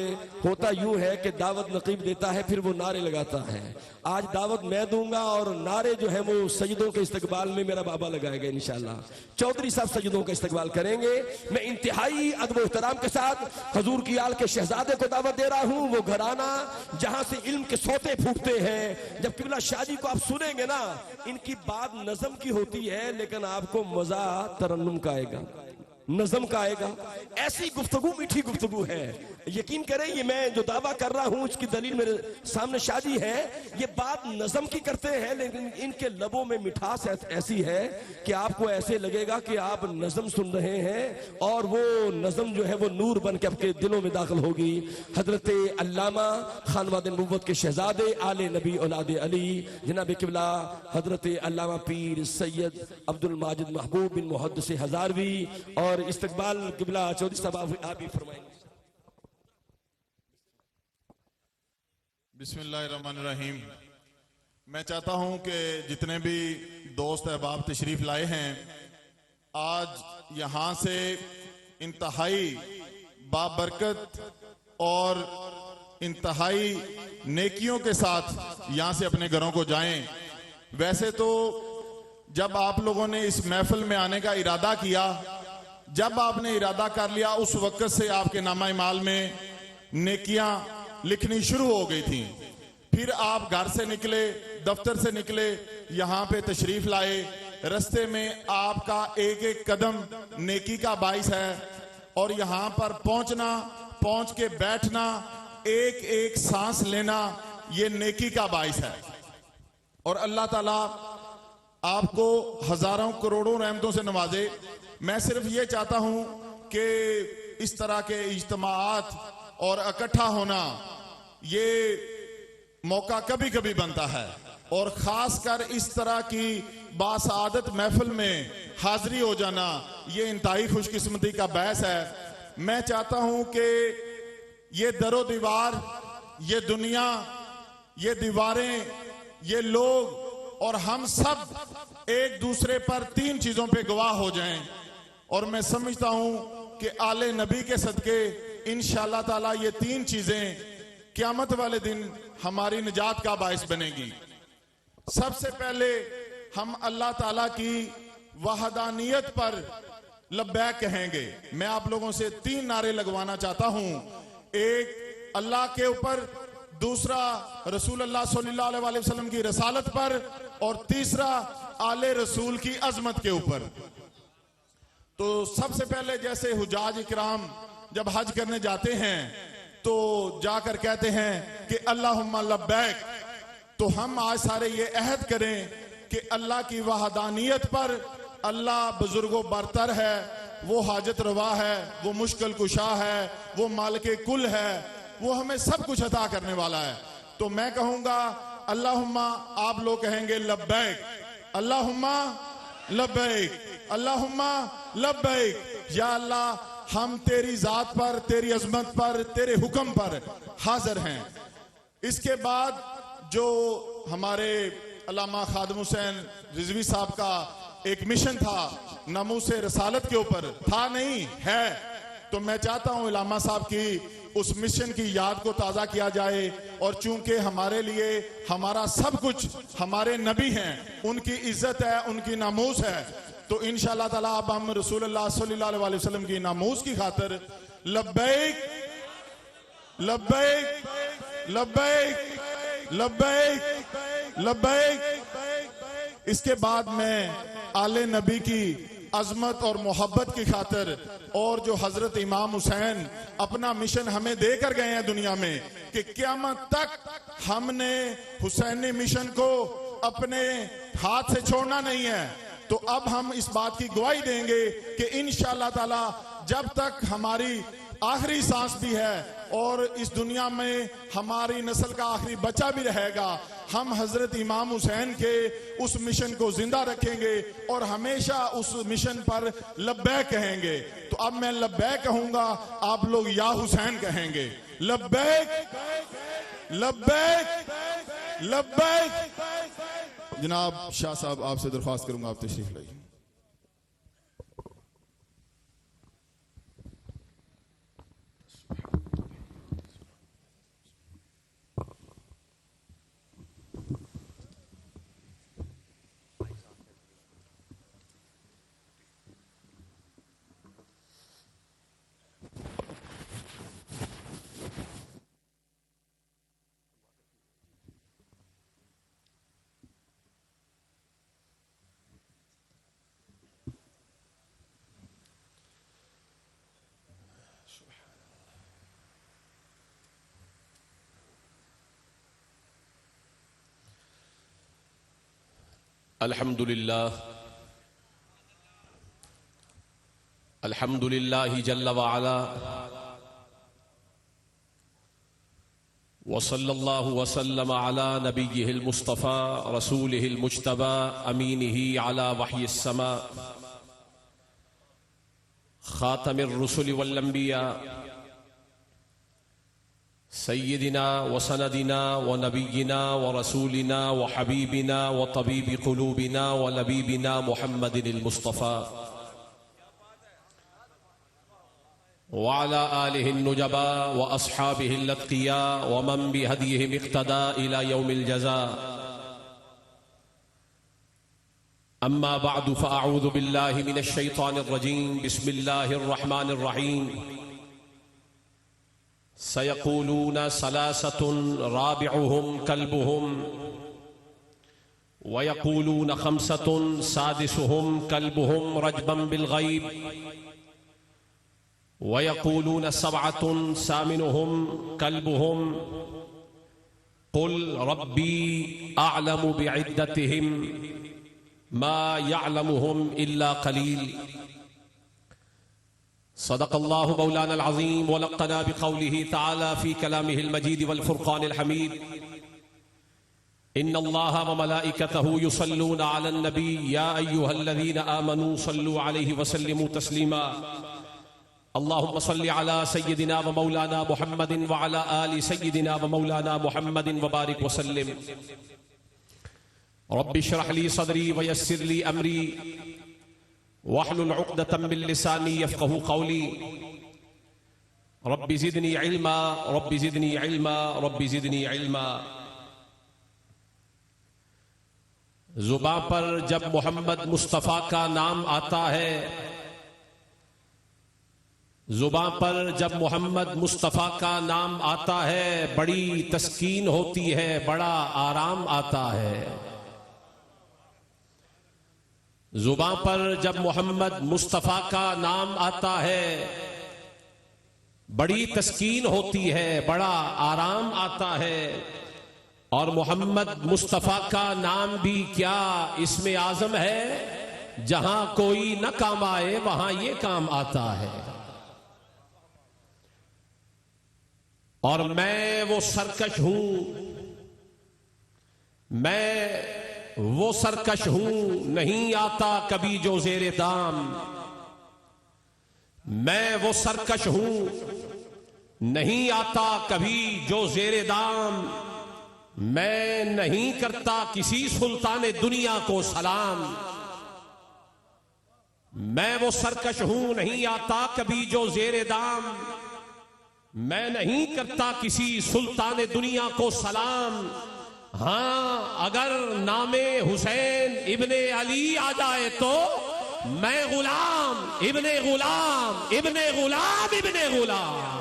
होता यूं है कि दावत नकीब देता है, फिर वो नारे लगाता है। आज दावत मैं दूंगा और नारे जो है वो सजदों के इस्तकबाल में मेरा बाबा लगाएगा इंशाअल्लाह। चौधरी साहब सजदों का इस्तकबाल करेंगे। मैं इंतहाई अदब व एहतराम के साथ हजूर की आल के शहजादे को दावत दे रहा हूँ, वो घराना जहां से इल्म के सोते फूटते हैं। जब किबला शादी को आप सुनेंगे ना, इनकी बात नज़म की होती है, लेकिन आपको मजा तरन्नुम का आएगा, नज़म का आएगा। ऐसी गुफ्तगू, मीठी गुफ्तगू है। यकीन करें, ये मैं जो दावा कर रहा हूं उसकी दलील मेरे सामने शादी है। ये बात नज़म की करते हैं, लेकिन इनके लबों में मिठास ऐसी है कि आपको ऐसे लगेगा कि आप नज़म सुन रहे हैं, और वो नज़म जो है वो नूर बन के आपके दिलों में दाखिल होगी। हजरत अल्लामा खानवाद नबुव्वत के शहजादे, आले नबी औलाद अली, जनाब किबला हजरत अल्लामा पीर सैयद अब्दुल माजिद महबूब बिन मुहद्दिस हजारवी, और इस्तकबाल किबला चौधरी साहब आप भी फरमाएंगे। बिस्मिल्लाहिर्रहमानिर्रहीम। मैं चाहता हूं कि जितने भी दोस्त अहबाब तशरीफ लाए हैं, आज यहां से इंतहाई बाबरकत और इंतहाई नेकियों के साथ यहां से अपने घरों को जाएं। वैसे तो जब आप लोगों ने इस महफिल में आने का इरादा किया, जब आपने इरादा कर लिया, उस वक्त से आपके नामा माल में नेकियां लिखनी शुरू हो गई थी। फिर आप घर से निकले, दफ्तर से निकले, यहाँ पे तशरीफ लाए। रास्ते में आपका एक एक कदम नेकी का बाइस है, और यहाँ पर पहुंचना, पहुंच के बैठना, एक एक सांस लेना, ये नेकी का बाइस है। और अल्लाह ताला आपको हजारों करोड़ों रहमतों से नवाजे। मैं सिर्फ ये चाहता हूं कि इस तरह के इज्तिमाआत और इकट्ठा होना, ये मौका कभी कभी बनता है, और खासकर इस तरह की बासआदत महफिल में हाजिरी हो जाना, ये इंतहाई खुशकिस्मती का बहस है। मैं चाहता हूं कि ये दरो दीवार, ये दुनिया, ये दीवारें, ये लोग और हम सब एक दूसरे पर 3 चीजों पे गवाह हो जाएं। और मैं समझता हूं कि आले नबी के सदके इंशाअल्लाह ताला ये 3 चीजें क़यामत वाले दिन हमारी निजात का बायस बनेगी। सबसे पहले हम अल्लाह ताला की वहदानियत पर लब्बैक कहेंगे। मैं आप लोगों से 3 नारे लगवाना चाहता हूं। एक अल्लाह के ऊपर, दूसरा रसूल अल्लाह सल्लल्लाहु अलैहि वसल्लम की रसालत पर, और तीसरा आले रसूल की अजमत के ऊपर। तो सबसे पहले जैसे हुजाज इकराम जब हज करने जाते हैं तो जाकर कहते हैं कि अल्लाहुम्मा लब्बैक। तो हम आज सारे ये अहद करें कि अल्लाह की वहदानियत पर, अल्लाह बुजुर्गो बरतर है, वो हाजत रवा है, वो मुश्किल कुशा है, वो मालिके कुल है, वो हमें सब कुछ अता करने वाला है। तो मैं कहूंगा अल्लाहुम्मा, आप लोग कहेंगे लब्बैक, अल्लाहुम्मा लब्बैक, अल्लाहुम्मा लब्बैक। या अल्लाह, हम तेरी जात पर, तेरी अजमत पर, तेरे हुक्म पर हाजिर हैं। इसके बाद जो हमारे अल्लामा खादिम हुसैन रिजवी साहब का एक मिशन था नामूस रसालत के ऊपर, था नहीं है, तो मैं चाहता हूं अल्लामा साहब की उस मिशन की याद को ताज़ा किया जाए। और चूंकि हमारे लिए हमारा सब कुछ हमारे नबी हैं, उनकी इज्जत है, उनकी नामूस है, तो इंशाअल्लाह ताला अब हम रसूलुल्लाह सल्लल्लाहु अलैहि वसल्लम की नामूस की खातिर लब्बैक लब्बैक लब्बैक लब्बैक लब्बैक। इसके बाद मैं आले नबी की अजमत और मोहब्बत की खातिर, और जो हजरत इमाम हुसैन अपना मिशन हमें देकर गए हैं दुनिया में कि क़यामत तक हमने हुसैनी मिशन को अपने हाथ से छोड़ना नहीं है। तो अब हम इस बात की गवाही देंगे कि इंशाअल्लाह ताला जब तक हमारी आखिरी सांस भी है और इस दुनिया में हमारी नस्ल का आखिरी बच्चा भी रहेगा, हम हजरत इमाम हुसैन के उस मिशन को जिंदा रखेंगे और हमेशा उस मिशन पर लब्बैक कहेंगे। तो अब मैं लब्बैक कहूंगा, आप लोग या हुसैन कहेंगे। लब्बैक लब्बैक लब्बैक। जनाब शाह साहब, आपसे दरख्वास्त करूंगा आप तशरीफ लाइए। अल्हम्दुलिल्लाह अल्हम्दुलिल्लाह जल्ल व अला व सल्लल्लाहु व सल्लम अला नबिय्यिहिल मुस्तफ़ा रसूलिहिल मुज्तबा अमीनिही अला वह्यिस समा खातमिर रुसुलि वल अंबिया सय्यदिना व सनदिना व नबिय्यिना व रसूलिना व हबीबिना व तबीबि क़ुलूबिना व लबीबिना मुहम्मदिनिल मुस्तफ़ा व अला आलिहिन नुजबा व अस्हाबिहिल अत्क़िया व मन बिहदीहिम इक़्तदा इला यौमिल जज़ा। अम्मा बअदु फ़अऊज़ु बिल्लाहि मिनश शैतानिर रजीम। बिस्मिल्लाहिर रहमानिर रहीम। सयक़ूलून सलासतुन राबिउहुम कल्बुहुम व यक़ूलून खम्सतुन सादिसुहुम कल्बुहुम रजबन बिलग़ैब व यक़ूलून सबअतुन सामिनुहुम कल्बुहुम क़ुल रब्बी अअलमु बिइद्दतिहिम मा यअलमुहुम इल्ला क़लील। सदक़ल्लाहु मौलाना अल-अज़ीम व लक़्क़ना बिक़ौलिही तआला फ़ी कलामिहिल मजीद वल फ़ुरक़ानिल हमीद। इन्नल्लाहा व मलाइकतहु युसल्लूना अलन नबी या अय्युहल्लज़ीना आमनू सल्लू अलैहि व सल्लिमू तस्लीमा। अल्लाहुम्मा सल्लि अला सय्यिदिना व मौलाना मुहम्मदिन व अला आलि सय्यिदिना व मौलाना मुहम्मदिन व बारिक व सल्लिम। रब्बि इश्रह ली सदरी व यस्सिर ली अमरी वहलुल उक़दतम मिन लिसानी यफ़क़हू क़ौली। रब्बी ज़िदनी इल्मा, रब्बी ज़िदनी इल्मा, रब्बी ज़िदनी इल्मा। जुबां पर जब मोहम्मद मुस्तफ़ा का नाम आता है, जुबां पर जब मोहम्मद मुस्तफ़ा का नाम आता है, बड़ी तस्कीन होती है, बड़ा आराम आता है। जुबां पर जब मोहम्मद मुस्तफ़ा का नाम आता है, बड़ी तस्कीन होती है, बड़ा आराम आता है। और मोहम्मद मुस्तफ़ा का नाम भी क्या इसमें आज़म है, जहां कोई न काम आए वहां ये काम आता है। और मैं वो सरकश हूं, मैं वो सरकश हूं, नहीं आता कभी जो ज़ेरे दाम। मैं वो सरकश हूं, नहीं आता कभी जो ज़ेरे दाम। मैं नहीं करता किसी सुल्तान दुनिया को सलाम। मैं वो सरकश हूं, नहीं आता कभी जो ज़ेरे दाम। मैं नहीं करता किसी सुल्तान दुनिया को सलाम। हां, अगर नामे हुसैन इब्ने अली आ जाए तो मैं गुलाम इब्ने गुलाम इब्ने गुलाम इब्ने गुलाम।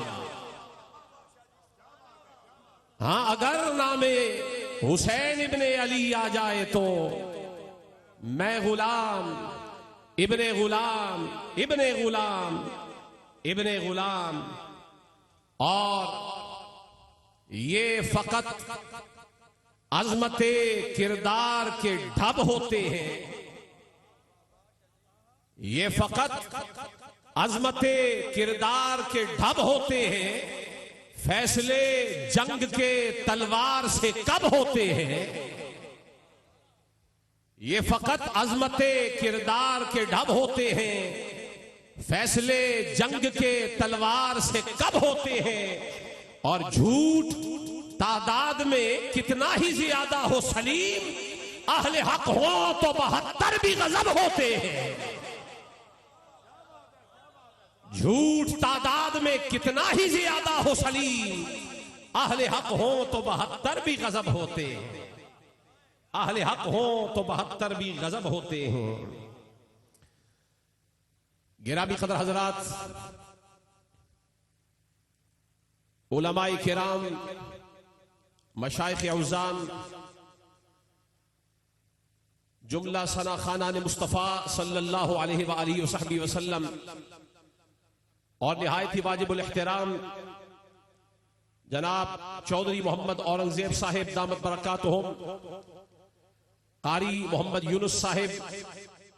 हां, अगर नामे हुसैन इब्ने अली आ जाए तो मैं गुलाम इब्ने गुलाम इब्ने गुलाम इब्ने गुलाम। और ये फकत अजमते किरदार के ढब होते हैं। ये फकत अजमते किरदार के ढब होते हैं। फैसले जंग के तलवार से कब होते हैं। ये फकत अजमते किरदार के ढब होते हैं। फैसले जंग के तलवार से कब होते हैं। और झूठ तादाद में कितना ही ज्यादा हो सलीम, अहले हक हो तो 72 भी गजब होते हैं। झूठ तादाद में कितना ही ज्यादा हो सलीम, अहले हक हो तो 72 भी गजब होते हैं। अहले हक हो तो 72 भी गजब होते हैं। गिरामी कदर हजरात, उलमाए किराम, मशाइख औज़ान, जुमला सना खाना ने मुस्तफ़ा सल्लल्लाहु अलैहि वसल्लम और निहायत ही वाजिबुल एहतराम जनाब चौधरी मोहम्मद औरंगजेब साहिब दामत बरकातुहुम, कारी मोहम्मद यूनुस साहिब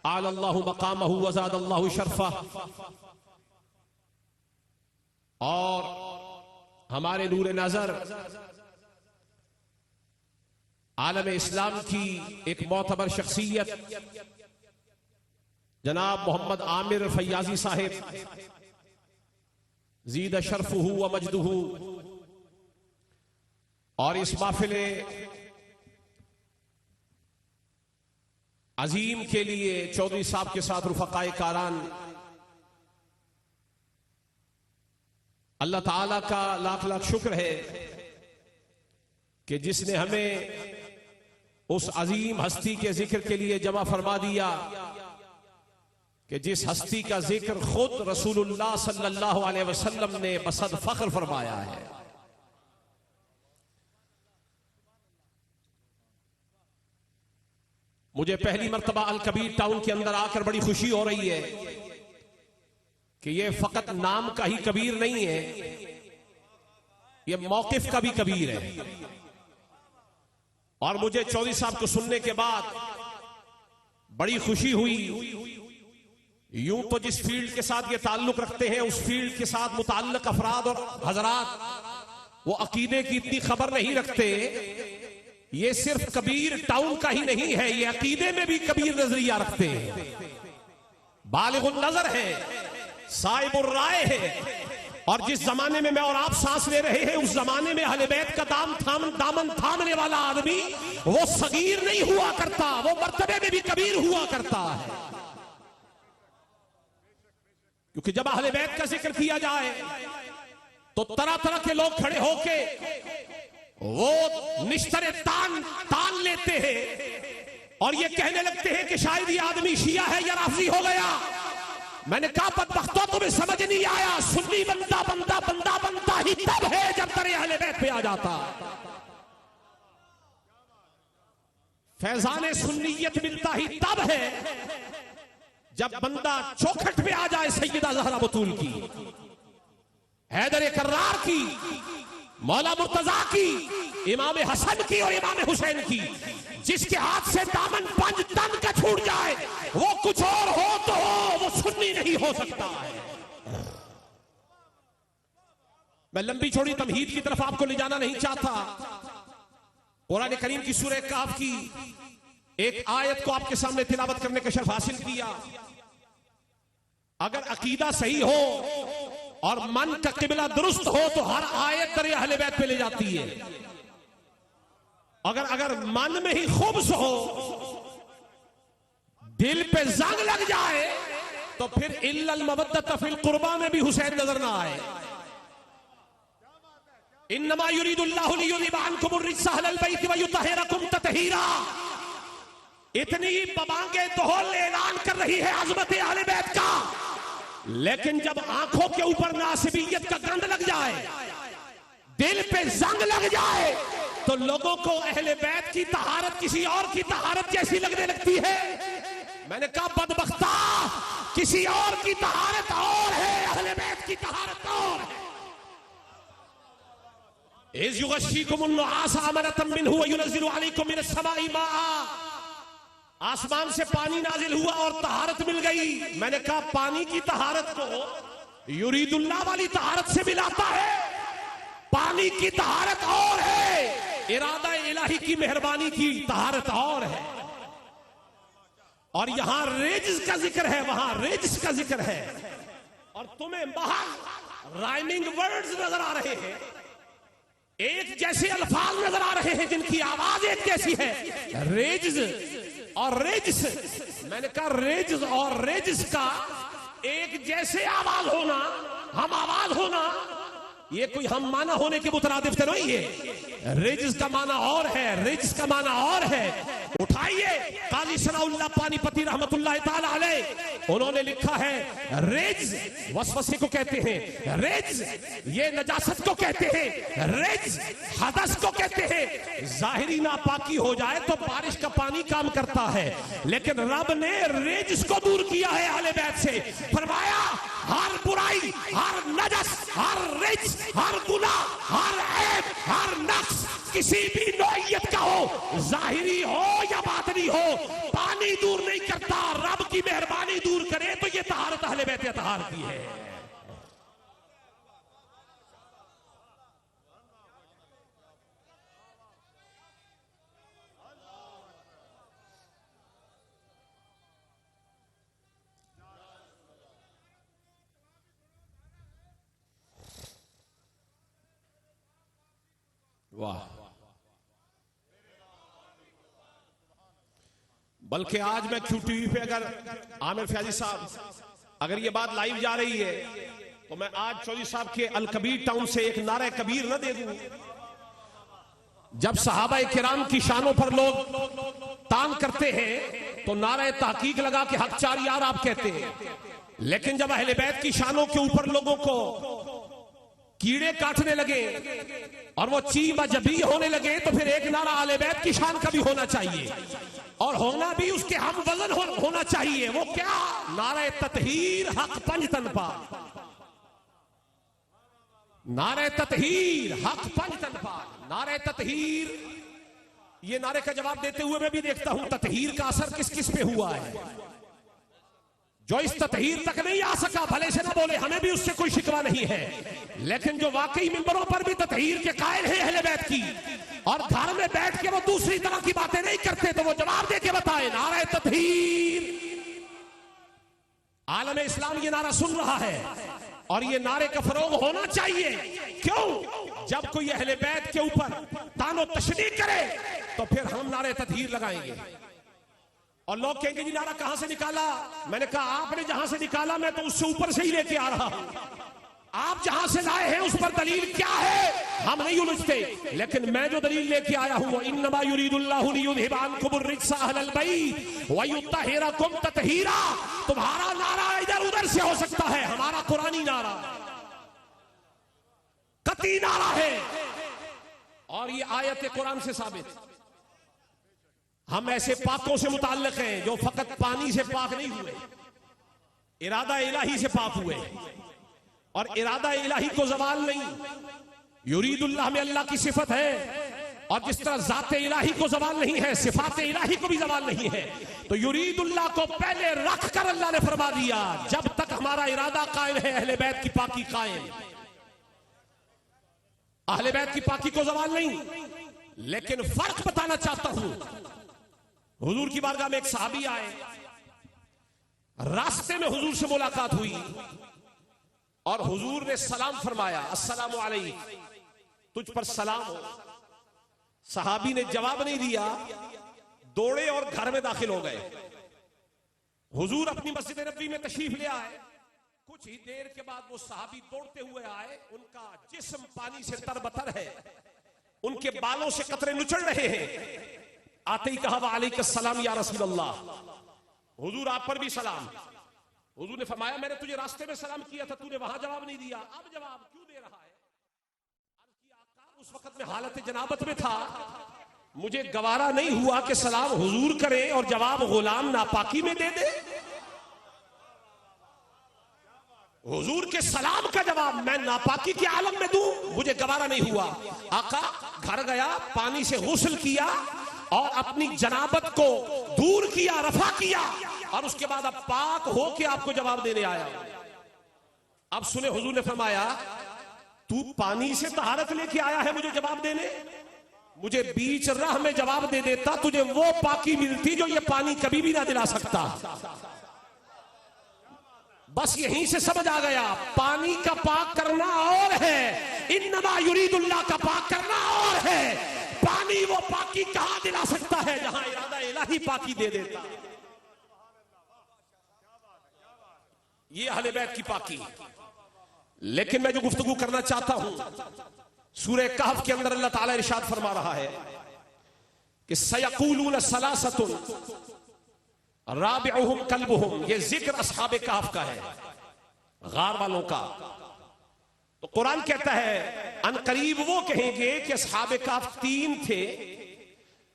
आलल्लाहु मकामहु वज़ादल्लाहु शरफ़ा, और हमारे नूरे नजर आलम इस्लाम की एक मोतबर शख्सियत जनाब मोहम्मद आमिर फैयाजी साहिब, ज़ीद शरफ़ुहु व मजदुहु, और इस माहफ़िले अजीम के लिए चौधरी साहब के साथ रुफ़क़ाए कारान, अल्लाह ताला का लाख लाख शुक्र है कि जिसने हमें उस अजीम हस्ती के जिक्र के लिए जमा फरमा दिया कि जिस हस्ती का जिक्र खुद रसूलुल्लाह सल्लल्लाहु अलैहि वसल्लम ने बसद फख्र फरमाया है। मुझे पहली मर्तबा अल कबीर टाउन के अंदर आकर बड़ी खुशी हो रही है कि ये फकत नाम का ही कबीर नहीं है, ये मौकिफ का भी कबीर है। और मुझे चौधरी साहब को सुनने के बाद बड़ी खुशी हुई। यूं तो जिस फील्ड के साथ ये ताल्लुक रखते हैं उस फील्ड के साथ मुताल्लिक अफराद और हजरात वो अकीदे की इतनी खबर नहीं रखते। ये सिर्फ कबीर टाउन का ही नहीं है, ये अकीदे में भी कबीर नजरिया रखते हैं, बालिगुन नजर है, साहिबुर राय है। और जिस जमाने में मैं और आप सांस ले रहे हैं उस जमाने में अहले बैत का दामन थामने वाला आदमी वो सगीर नहीं हुआ करता, वो मर्तबे में भी कबीर हुआ करता है। क्योंकि जब अहले बैत का जिक्र किया जाए तो तरह तरह के लोग खड़े होके वो निश्तरे तान लेते हैं और ये कहने लगते हैं कि शायद ये आदमी शिया है या राफजी हो गया। मैंने कहा बदबख्तों, तुम्हें समझ नहीं आया, सुन्नी बंदा बनता ही तब है जब तेरे अहले बैत पे आ जाता। फैजान सुन्नियत मिलता ही तब है जब बंदा चौखट पे आ जाए सैयदा ज़हरा बतूल की, हैदर कर्रार की, मौला मुर्तजा की, इमाम हसन की और इमाम हुसैन की। जिसके हाथ से दामन 5 टन का छूट जाए वो कुछ और हो तो हो, वो सुन्नी नहीं हो सकता है। मैं लंबी चौड़ी तमहीद की तरफ आपको ले जाना नहीं चाहता। कुरान करीम की सूरह काफ की एक आयत को आपके सामने तिलावत करने का शर्फ हासिल किया। अगर अकीदा सही हो और मन का किबला दुरुस्त हो तो हर आयत दर अहले बैत पे ले जाती है। अगर मन में ही खुब्स हो, दिल पे जंग लग जाए तो फिर इल्लल मवद्दत फिल कुर्बा में भी हुसैन नजर ना आए। इन्नमा युरीदुल्लाहु लियुज़हिबा अन्कुमुर रिज्सा अहलल बैति व युतहिरकुम तत्हीरा। इतनी बबांगे दोहल ऐलान कर रही है अज़मत अहले बैत का, लेकिन जब आंखों के ऊपर नासिबियत का गंध लग जाए, दिल पे जंग लग जाए, तो लोगों को अहले बैत की तहारत किसी और की तहारत जैसी लगने लगती है। मैंने कहा बदबख्ता, किसी और की तहारत और है, अहले बैत की तहारत और है। इज़ युग़श्शिकुमुन नुआस अमनतम मिनहु व युनज़्ज़िलु अलैकुम मिनस समाई माआ। आसमान से पानी नाजिल हुआ और तहारत मिल गई। मैंने कहा पानी की तहारत को युरीदुल्लाह वाली तहारत से मिलाता है। पानी की तहारत और है, इरादा इलाही की मेहरबानी की तहारत और है। और यहां रेजिस का जिक्र है, वहां रेजिस का जिक्र है। और तुम्हें बाहर राइमिंग वर्ड्स नजर आ रहे हैं, एक जैसे अल्फाज नजर आ रहे हैं जिनकी आवाज एक जैसी है। रेजिस और रेजिस, मैंने कहा रेजिस और रेजिस का एक जैसे आवाज होना, हम आवाज होना, ये कोई हम माना होने के मुतरादिफ तो नहीं है। रेजिस का माना और है, रेजिस का माना और है। उठाइए काजी सनाउल्लाह पानीपति रहमतुल्लाह ताला अलैह, उन्होंने लिखा है रेजिस वसवसे को कहते हैं, रेजिस ये नजासत को कहते हैं, रेजिस हदस को कहते हैं। जाहिरी नापाकी हो जाए तो बारिश का पानी काम करता है, लेकिन रब ने रेजिस को दूर किया है अहले बैत से। फरमाया हर बुराई, हर नजस, हर रिज, हर गुनाह, हर ऐब, हर नक्स किसी भी नौइयत का हो, जाहिरी हो या बातनी हो, पानी दूर नहीं करता। रब की मेहरबानी दूर करे तो ये तहारत अहले बैत तहार की है। वाह, बल्कि आज मैं QTV पे अगर आमिर फयाजी साहब, अगर ये बात लाइव जा रही है तो मैं आज चौधरी साहब के अल कबीर टाउन से एक नारा कबीर न दे दूं। जब सहाबा किराम की शानों पर लोग तान करते हैं तो नारा तहकीक लगा के हक चार यार आप कहते हैं, लेकिन जब अहले बैत की शानों के ऊपर लोगों को कीड़े काटने लगे और वो चीबा जबी होने लगे तो फिर एक नारा अहले बैत की शान का भी होना चाहिए, और होना भी उसके हम वजन होना चाहिए। वो क्या? नारा ततहीर हक पंज तन पा, नारे ततहीर हक पंज तन पा, नारे ततहीर। ये नारे का जवाब देते हुए मैं भी देखता हूं ततहीर का असर किस किस पे हुआ है। जो इस ततहीर तक नहीं आ सका भले से ना बोले, हमें भी उससे कोई शिकवा नहीं है, लेकिन जो वाकई मिंबरों पर भी ततहीर के कायल हैं अहले बैत की, और घर में बैठ के वो दूसरी तरह की बातें नहीं करते, तो वो जवाब दे के बताए नारे ततहीर। आलम इस्लाम ये नारा सुन रहा है और ये नारे का फरोग होना चाहिए। क्यों? जब कोई अहले बैत के ऊपर तानो तशरीह करे तो फिर हम नारे ततहीर लगाएंगे, और लोग कहेंगे जी नारा कहां से निकाला। मैंने कहा आपने जहां से निकाला मैं तो उससे ऊपर से ही लेके आ रहा हूं। आप जहां से लाए हैं उस पर दलील क्या है हम नहीं उलझते, लेकिन मैं जो दलील लेके आया हूं, इन्नमा युरीदुल्लाहु लियुज़हिबा अन्कुमुर रिज्सा अहलल बैत व युत्तहिरकुम तत्हीरा। तुम्हारा नारा इधर उधर से हो सकता है, हमारा कुरानी नारा कती नारा है, और ये आयत कुरान से साबित। हम ऐसे पाकों से मुताल्लिक हैं जो फकत पानी से पाक नहीं हुए, इरादा इलाही से पाक हुए, और इरादा इलाही को जवाल नहीं। युरीदुल्लाह में अल्लाह की सिफत है, और जिस तरह जाते इलाही को जवाल नहीं है, सिफात इलाही को भी जवाल नहीं है। तो युरीदुल्लाह को पहले रख कर अल्लाह ने फरमा दिया, जब तक हमारा इरादा कायम है अहले बैत की पाकी कायम, अहले बैत की पाकी को जवाल नहीं। लेकिन फर्क बताना चाहता हूं, हुजूर की बारगाह में एक सहाबी आए, रास्ते में हुजूर से मुलाकात हुई और हुजूर ने सलाम फरमाया, अस्सलामु अलैक, तुझ पर सलाम हो। सहाबी ने जवाब नहीं दिया, दौड़े और घर में दाखिल हो गए। हुजूर अपनी मस्जिद नबवी में तशरीफ ले आए। कुछ ही देर के बाद वो सहाबी दौड़ते हुए आए, उनका जिस्म पानी से तरबतर है, उनके बालों से कतरे नुचड़ रहे हैं। आते ही कहा वालेकुम सलाम या रसूल अल्लाह, हुजूर आप पर भी सलाम। हुजूर ने फरमाया मैंने तुझे रास्ते में सलाम किया था, तूने वहां जवाब नहीं दिया, अब जवाब क्यों दे रहा है? अर्ज़ किया आका उस वक्त में हालत जनाबत में था, मुझे गवारा नहीं हुआ कि सलाम हुजूर करे और जवाब गुलाम नापाकी में दे दे। हुजूर के सलाम का जवाब मैं नापाकी के आलम में दूं, मुझे गवारा नहीं हुआ। आका घर गया, पानी से गुस्ल किया और अपनी जनाबत को दूर किया, रफा किया, और उसके बाद अब पाक हो के आपको जवाब देने आया। अब सुने, हुजूर ने फरमाया तू पानी से तहारत लेके आया है मुझे जवाब देने, मुझे बीच राह में जवाब दे देता, तुझे वो पाकी मिलती जो ये पानी कभी भी ना दिला सकता। बस यहीं से समझ आ गया, पानी का पाक करना और है, इन्नमा युरीदुल्लाह का पाक करना और है। पानी वो पाकी कहां दिला सकता है जहां इरादा इलाही पाकी दे देता। ये अहले बैत की पाकी। लेकिन मैं जो गुफ्तगू करना चाहता हूं, सूरह कहफ के अंदर अल्लाह ताला इरशाद फरमा रहा है कि सयक़ूलून सलासतुन राबिउहुम कल्बुहुम, ये जिक्र अस्हाबे कहफ का है, गार वालों का। तो कुरान कहता है अनकरीब वो कहेंगे कि अस्हाबे कहफ 3 थे,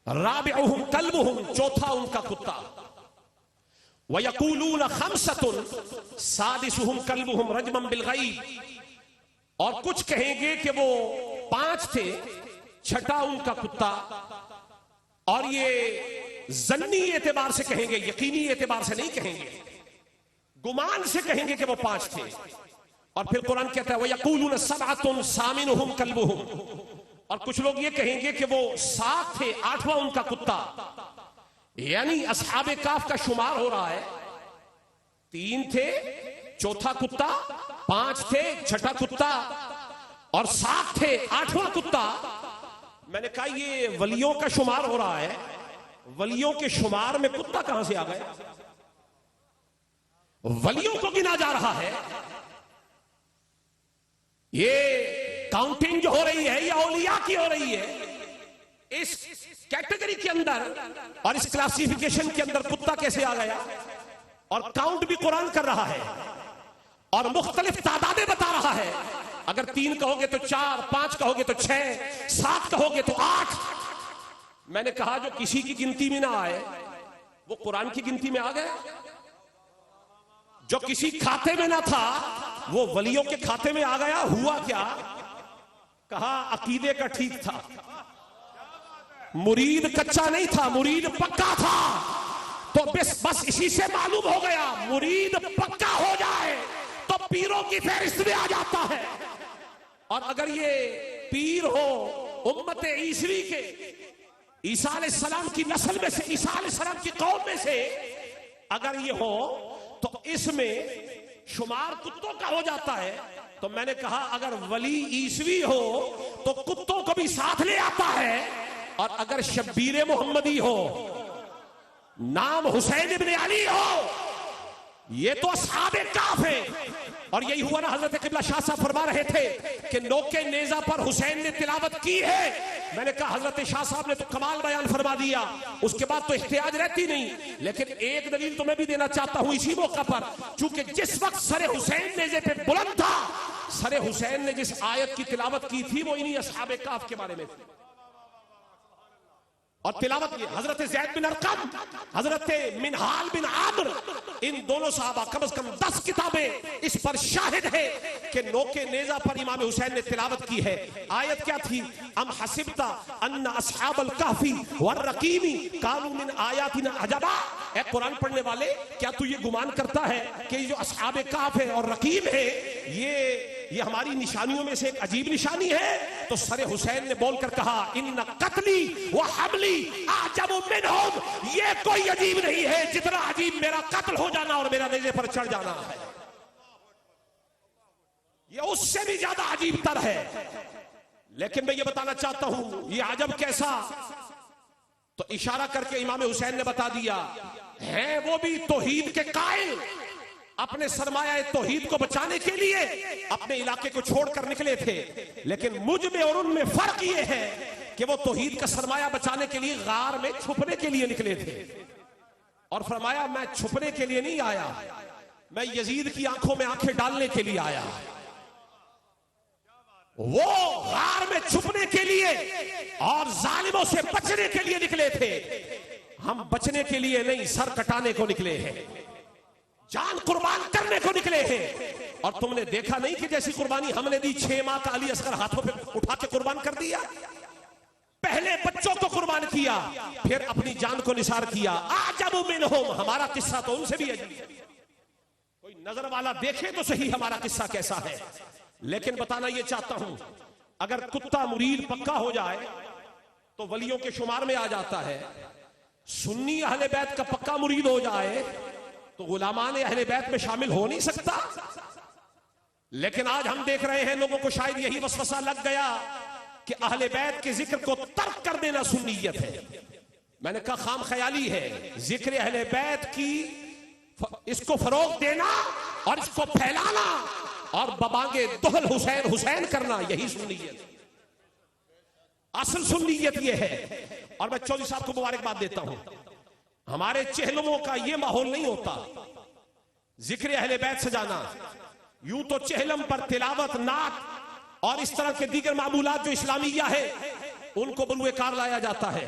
राबिउहुम कल्बुहुम, चौथा उनका कुत्ता, वयक़ूलून खम्सतुन सादिसुहुम कल्बुहुम रजमन बिलग़ैब, और कुछ कहेंगे कि वो 5 थे, छठा उनका कुत्ता। और ये जन्नी एतबार से कहेंगे, यकीनी एतबार से नहीं कहेंगे, गुमान से कहेंगे कि वो 5 थे। और फिर कुरान कहता है वयक़ूलून सबअतुन सामिनुहुम कल्बुहुम, और कुछ लोग ये कहेंगे कि वो 7 थे, 8वां उनका कुत्ता। यानी अस्हाबे काफ का शुमार हो रहा है, 3 थे, चौथा कुत्ता, 5 थे, छठा कुत्ता, और 7 थे, 8वां कुत्ता। मैंने कहा ये वलियों का शुमार हो रहा है, वलियों के शुमार में कुत्ता कहां से आ गया? वलियों को गिना जा रहा है। ये काउंटिंग जो हो रही है ये औलिया की हो रही है। इस कैटेगरी के अंदर और इस क्लासिफिकेशन के अंदर कुत्ता कैसे आ गया? और काउंट भी कुरान कर रहा है और मुख्तलिफ तादादें बता रहा है। अगर 3 कहोगे तो 4, 5 कहोगे तो 6, 7 कहोगे तो 8। मैंने कहा जो किसी की गिनती में ना आए वो कुरान की गिनती में आ गया। जो किसी खाते में ना था वो वलियों के खाते में आ गया। हुआ क्या? कहा अकीदे का ठीक था, मुरीद कच्चा नहीं था, मुरीद पक्का था। तो बस इसी से मालूम हो गया मुरीद पक्का हो जाए तो पीरों की फहरिस्त में आ जाता है। और अगर ये पीर हो उम्मत ईसवी के, ईसा अलैहिस्सलाम की नस्ल में से, ईसा अलैहिस्सलाम की कौम में से अगर ये हो तो इसमें शुमार कुत्तों का हो जाता है। तो मैंने कहा अगर वली ईसवी हो तो कुत्तों को भी साथ ले आता है। और अगर शब्बीर मोहम्मदी हो, नाम हुसैन इब्ने अली हो, ये तो अस्हाबे काफ है। और यही हुआ ना, हजरत किबला शाह साहब फरमा रहे थे कि नोके नेजा पर हुसैन ने तिलावत की है। मैंने कहा हजरत शाह साहब ने तो कमाल बयान फरमा दिया, उसके बाद तो इख्तियाज रहती नहीं। लेकिन एक दलील तो मैं भी देना चाहता हूं इसी मौका पर, चूंकि जिस वक्त सरे हुसैन नेजे पे बुलंद था, सरे हुसैन ने जिस आयत की तिलावत की थी वो इन्हीं अस्हाबे काफ के बारे में थी। और तिलावत की हजरत ज़ैद बिन अरकम, हजरत मिनहाल बिन आमर, इन दोनों साहबा कम से कम 10 किताबें इस पर शाहिद है कि नोके नेजा पर इमाम हुसैन ने तिलावत की है। आयत क्या थी? अम हसिबता अन्ना अस्हाबल कहफी वर रकीमी कानू मिन आयातिना अजबा। ए कुरान पढ़ने वाले, क्या तू ये गुमान करता है कि जो अस्हाबे कहफ है और रकीम है ये हमारी निशानियों में से एक अजीब निशानी है? तो सरे हुसैन ने बोलकर कहा इन्ना कत्ली व हमली आजब मिनहुम, ये कोई अजीब नहीं है जितना अजीब मेरा कत्ल हो जाना और मेरा नेज़े पर चढ़ जाना है, ये उससे भी ज्यादा अजीब तर है। लेकिन मैं ये बताना चाहता हूं ये अजब कैसा, तो इशारा करके इमाम हुसैन ने बता दिया है वो भी तौहीद के कायल, अपने सरमाया तौहीद को बचाने के लिए अपने इलाके को छोड़कर निकले थे। लेकिन मुझ में और उनमें फर्क ये है कि वो तौहीद का सरमाया बचाने के लिए गार में छुपने के लिए निकले थे, और फरमाया मैं छुपने के लिए नहीं आया, मैं यजीद की आंखों में आंखें डालने के लिए आया। वो गार में छुपने के लिए और जालिमों से बचने के लिए निकले थे, हम बचने के लिए नहीं सर कटाने को निकले हैं, जान कुर्बान करने को निकले हैं। और तुमने देखा नहीं कि जैसी कुर्बानी हमने दी, 6 माह का अली असगर हाथों पे उठा के कुर्बान कर दिया, पहले बच्चों को कुर्बान किया, फिर अपनी जान को निसार किया। आजब मिनहुम, हमारा किस्सा तो उनसे भी अजीब है, कोई नजर वाला देखे तो सही हमारा किस्सा कैसा है। लेकिन बताना यह चाहता हूं, अगर कुत्ता मुरीद पक्का हो जाए तो वलियों के शुमार में आ जाता है, सुन्नी अहले बैत का पक्का मुरीद हो जाए तो गुलामान अहले बैत में शामिल हो नहीं सकता। लेकिन आज हम देख रहे हैं लोगों को शायद यही वसवसा लग गया कि अहले बैत के जिक्र को तर्क कर देना सुन्नियत है। मैंने कहा खाम ख्याली है, जिक्र अहले बैत की इसको फरोग देना और इसको फैलाना और बबांगे दुहल हुसैन हुसैन करना, यही सुन्नियत, असल सुन्नियत यह है। और मैं चौधरी साहब को मुबारकबाद देता हूं, हमारे चेहलमों का यह माहौल नहीं होता जिक्र अहले बैत से जाना। यूं तो चेहलम पर तिलावत, नात और इस तरह के दीगर मामूलात जो इस्लामिया है उनको बलुए कार लाया जाता है,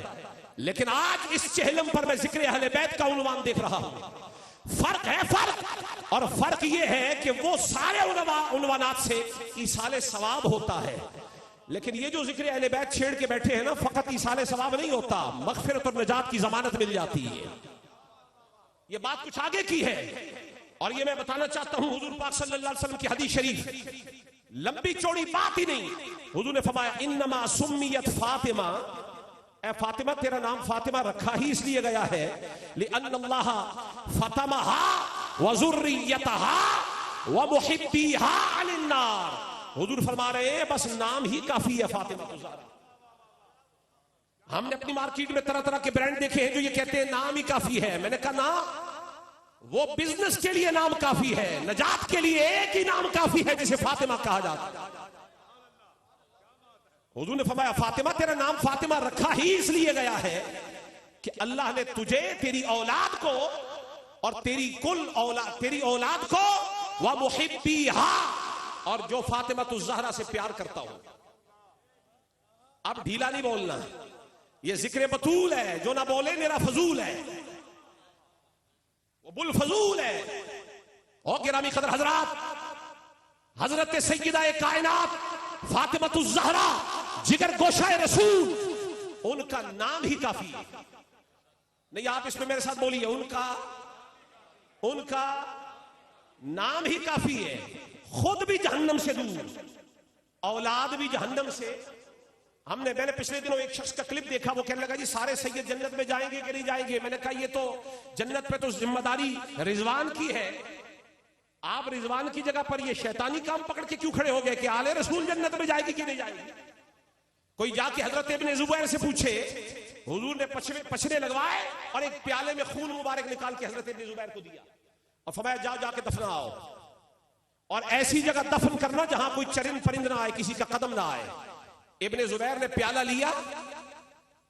लेकिन आज इस चेहलम पर मैं जिक्र अहले बैत का उन्वान देख रहा हूं। फर्क है, फर्क, और फर्क यह है कि वो सारे उन्वानात से ईसाले सवाब होता है, लेकिन ये जो जिक्र अहले बैत छेड़ के बैठे हैं ना, फकत ईसाले सवाब नहीं होता, मगफिरत और निजात की जमानत मिल जाती है। ये बात कुछ आगे की है, और ये मैं बताना चाहता हूं हुजूर पाक सल्लल्लाहु अलैहि वसल्लम की हदीस शरीफ, लंबी चौड़ी बात ही नहीं। हुजूर ने फरमाया इन्नमा सुम्मियत फातिमा, ए फातिमा तेरा नाम फातिमा रखा ही इसलिए गया है लिअन्नल्लाह फतमहा व ज़ुर्रियतहा व मुहिब्बिहा अलिन्नार। हुजूर फरमा रहे हैं बस नाम ही काफी है फातिमा तो ज़हरा। हमने अपनी मार्केट में तरह तरह के ब्रांड देखे हैं जो ये कहते हैं नाम ही काफी है। मैंने कहा ना, वो बिजनेस के लिए नाम काफी है, नजात के लिए एक ही नाम काफी है जिसे फातिमा कहा जाता है। हुजूर ने फरमाया फातिमा तेरा नाम फातिमा रखा ही इसलिए गया है कि अल्लाह ने तुझे, तेरी औलाद को और तेरी औलाद को व मुहिब्बिहा, और जो फातिमा तु ज़हरा से प्यार करता हूं। अब ढीला नहीं बोलना, ये जिक्र बतूल है, जो ना बोले मेरा फजूल है, वो बुल फजूल है। और गिरामी कदर हजरात, हजरत सैयदा कायनात फातिमा तु ज़हरा जिगर गोशाए रसूल, उनका नाम ही काफी है। नहीं आप इसमें मेरे साथ बोलिए, उनका नाम ही काफी है। खुद भी जहन्नम से दूर, औलाद भी जहन्नम से। मैंने पिछले दिनों एक शख्स का क्लिप देखा, वो कहने लगा जी सारे सैयद जन्नत में जाएंगे कि नहीं जाएंगे। मैंने कहा ये तो जन्नत पे तो जिम्मेदारी रिजवान की है, आप रिजवान की जगह पर ये शैतानी काम पकड़ के क्यों खड़े हो गए कि आले रसूल जन्नत में जाएगी कि नहीं जाएगी। कोई जाके हजरत इब्ने जुबैर से पूछे, हुजूर ने पछने लगवाए और एक प्याले में खून मुबारक निकाल के हजरत इब्ने जुबैर को दिया और फरमाया जाओ जाके दफनाओ। और ऐसी जगह दफन करना जहां कोई चरिंद परिंद ना आए, किसी का कदम ना आए। इब्ने जुबैर ने प्याला लिया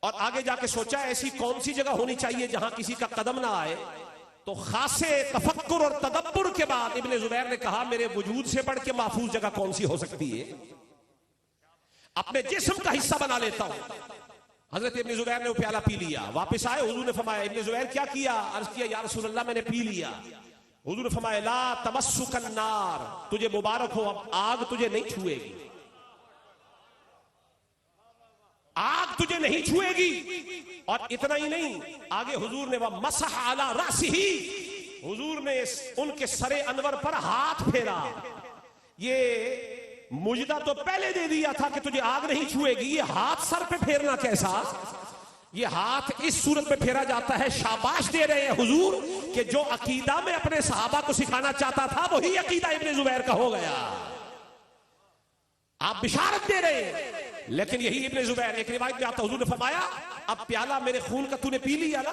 और आगे जाके सोचा ऐसी कौन सी जगह होनी चाहिए जहां किसी का कदम ना आए। तो खासे तफक्कुर और तदब्बुर के बाद इब्ने जुबैर ने कहा मेरे वजूद से बढ़ के महफूज जगह कौन सी हो सकती है, अपने जिस्म का हिस्सा बना लेता हूं। हजरत इब्ने जुबैर ने वो प्याला पी लिया, वापस आए, हुजूर ने फरमाया इब्ने जुबैर क्या किया? अर्ज किया या रसूल अल्लाह मैंने पी लिया। हुजूर ने फरमाया ला तमस्सुकन नार, तुझे मुबारक हो, अब आग तुझे नहीं छुएगी, आग तुझे नहीं छुएगी। और इतना ही नहीं, आगे हुजूर ने वह मसह अला रासिही, हुजूर ने उनके सरे अनवर पर हाथ फेरा। ये मुजदा तो पहले दे दिया था कि तुझे आग नहीं छुएगी, ये हाथ सर पे फेरना कैसा? ये हाथ इस सूरत में फेरा जाता है, शाबाश दे रहे हैं हुजूर कि जो अकीदा में अपने सहाबा को सिखाना चाहता था वही अकीदा इब्ने जुबैर का हो गया। आप बिशारत दे रहे हैं। लेकिन यही इब्ने जुबैर, एक रिवायत में आता हुजूर ने फरमाया अब प्याला मेरे खून का तूने पी लिया ना,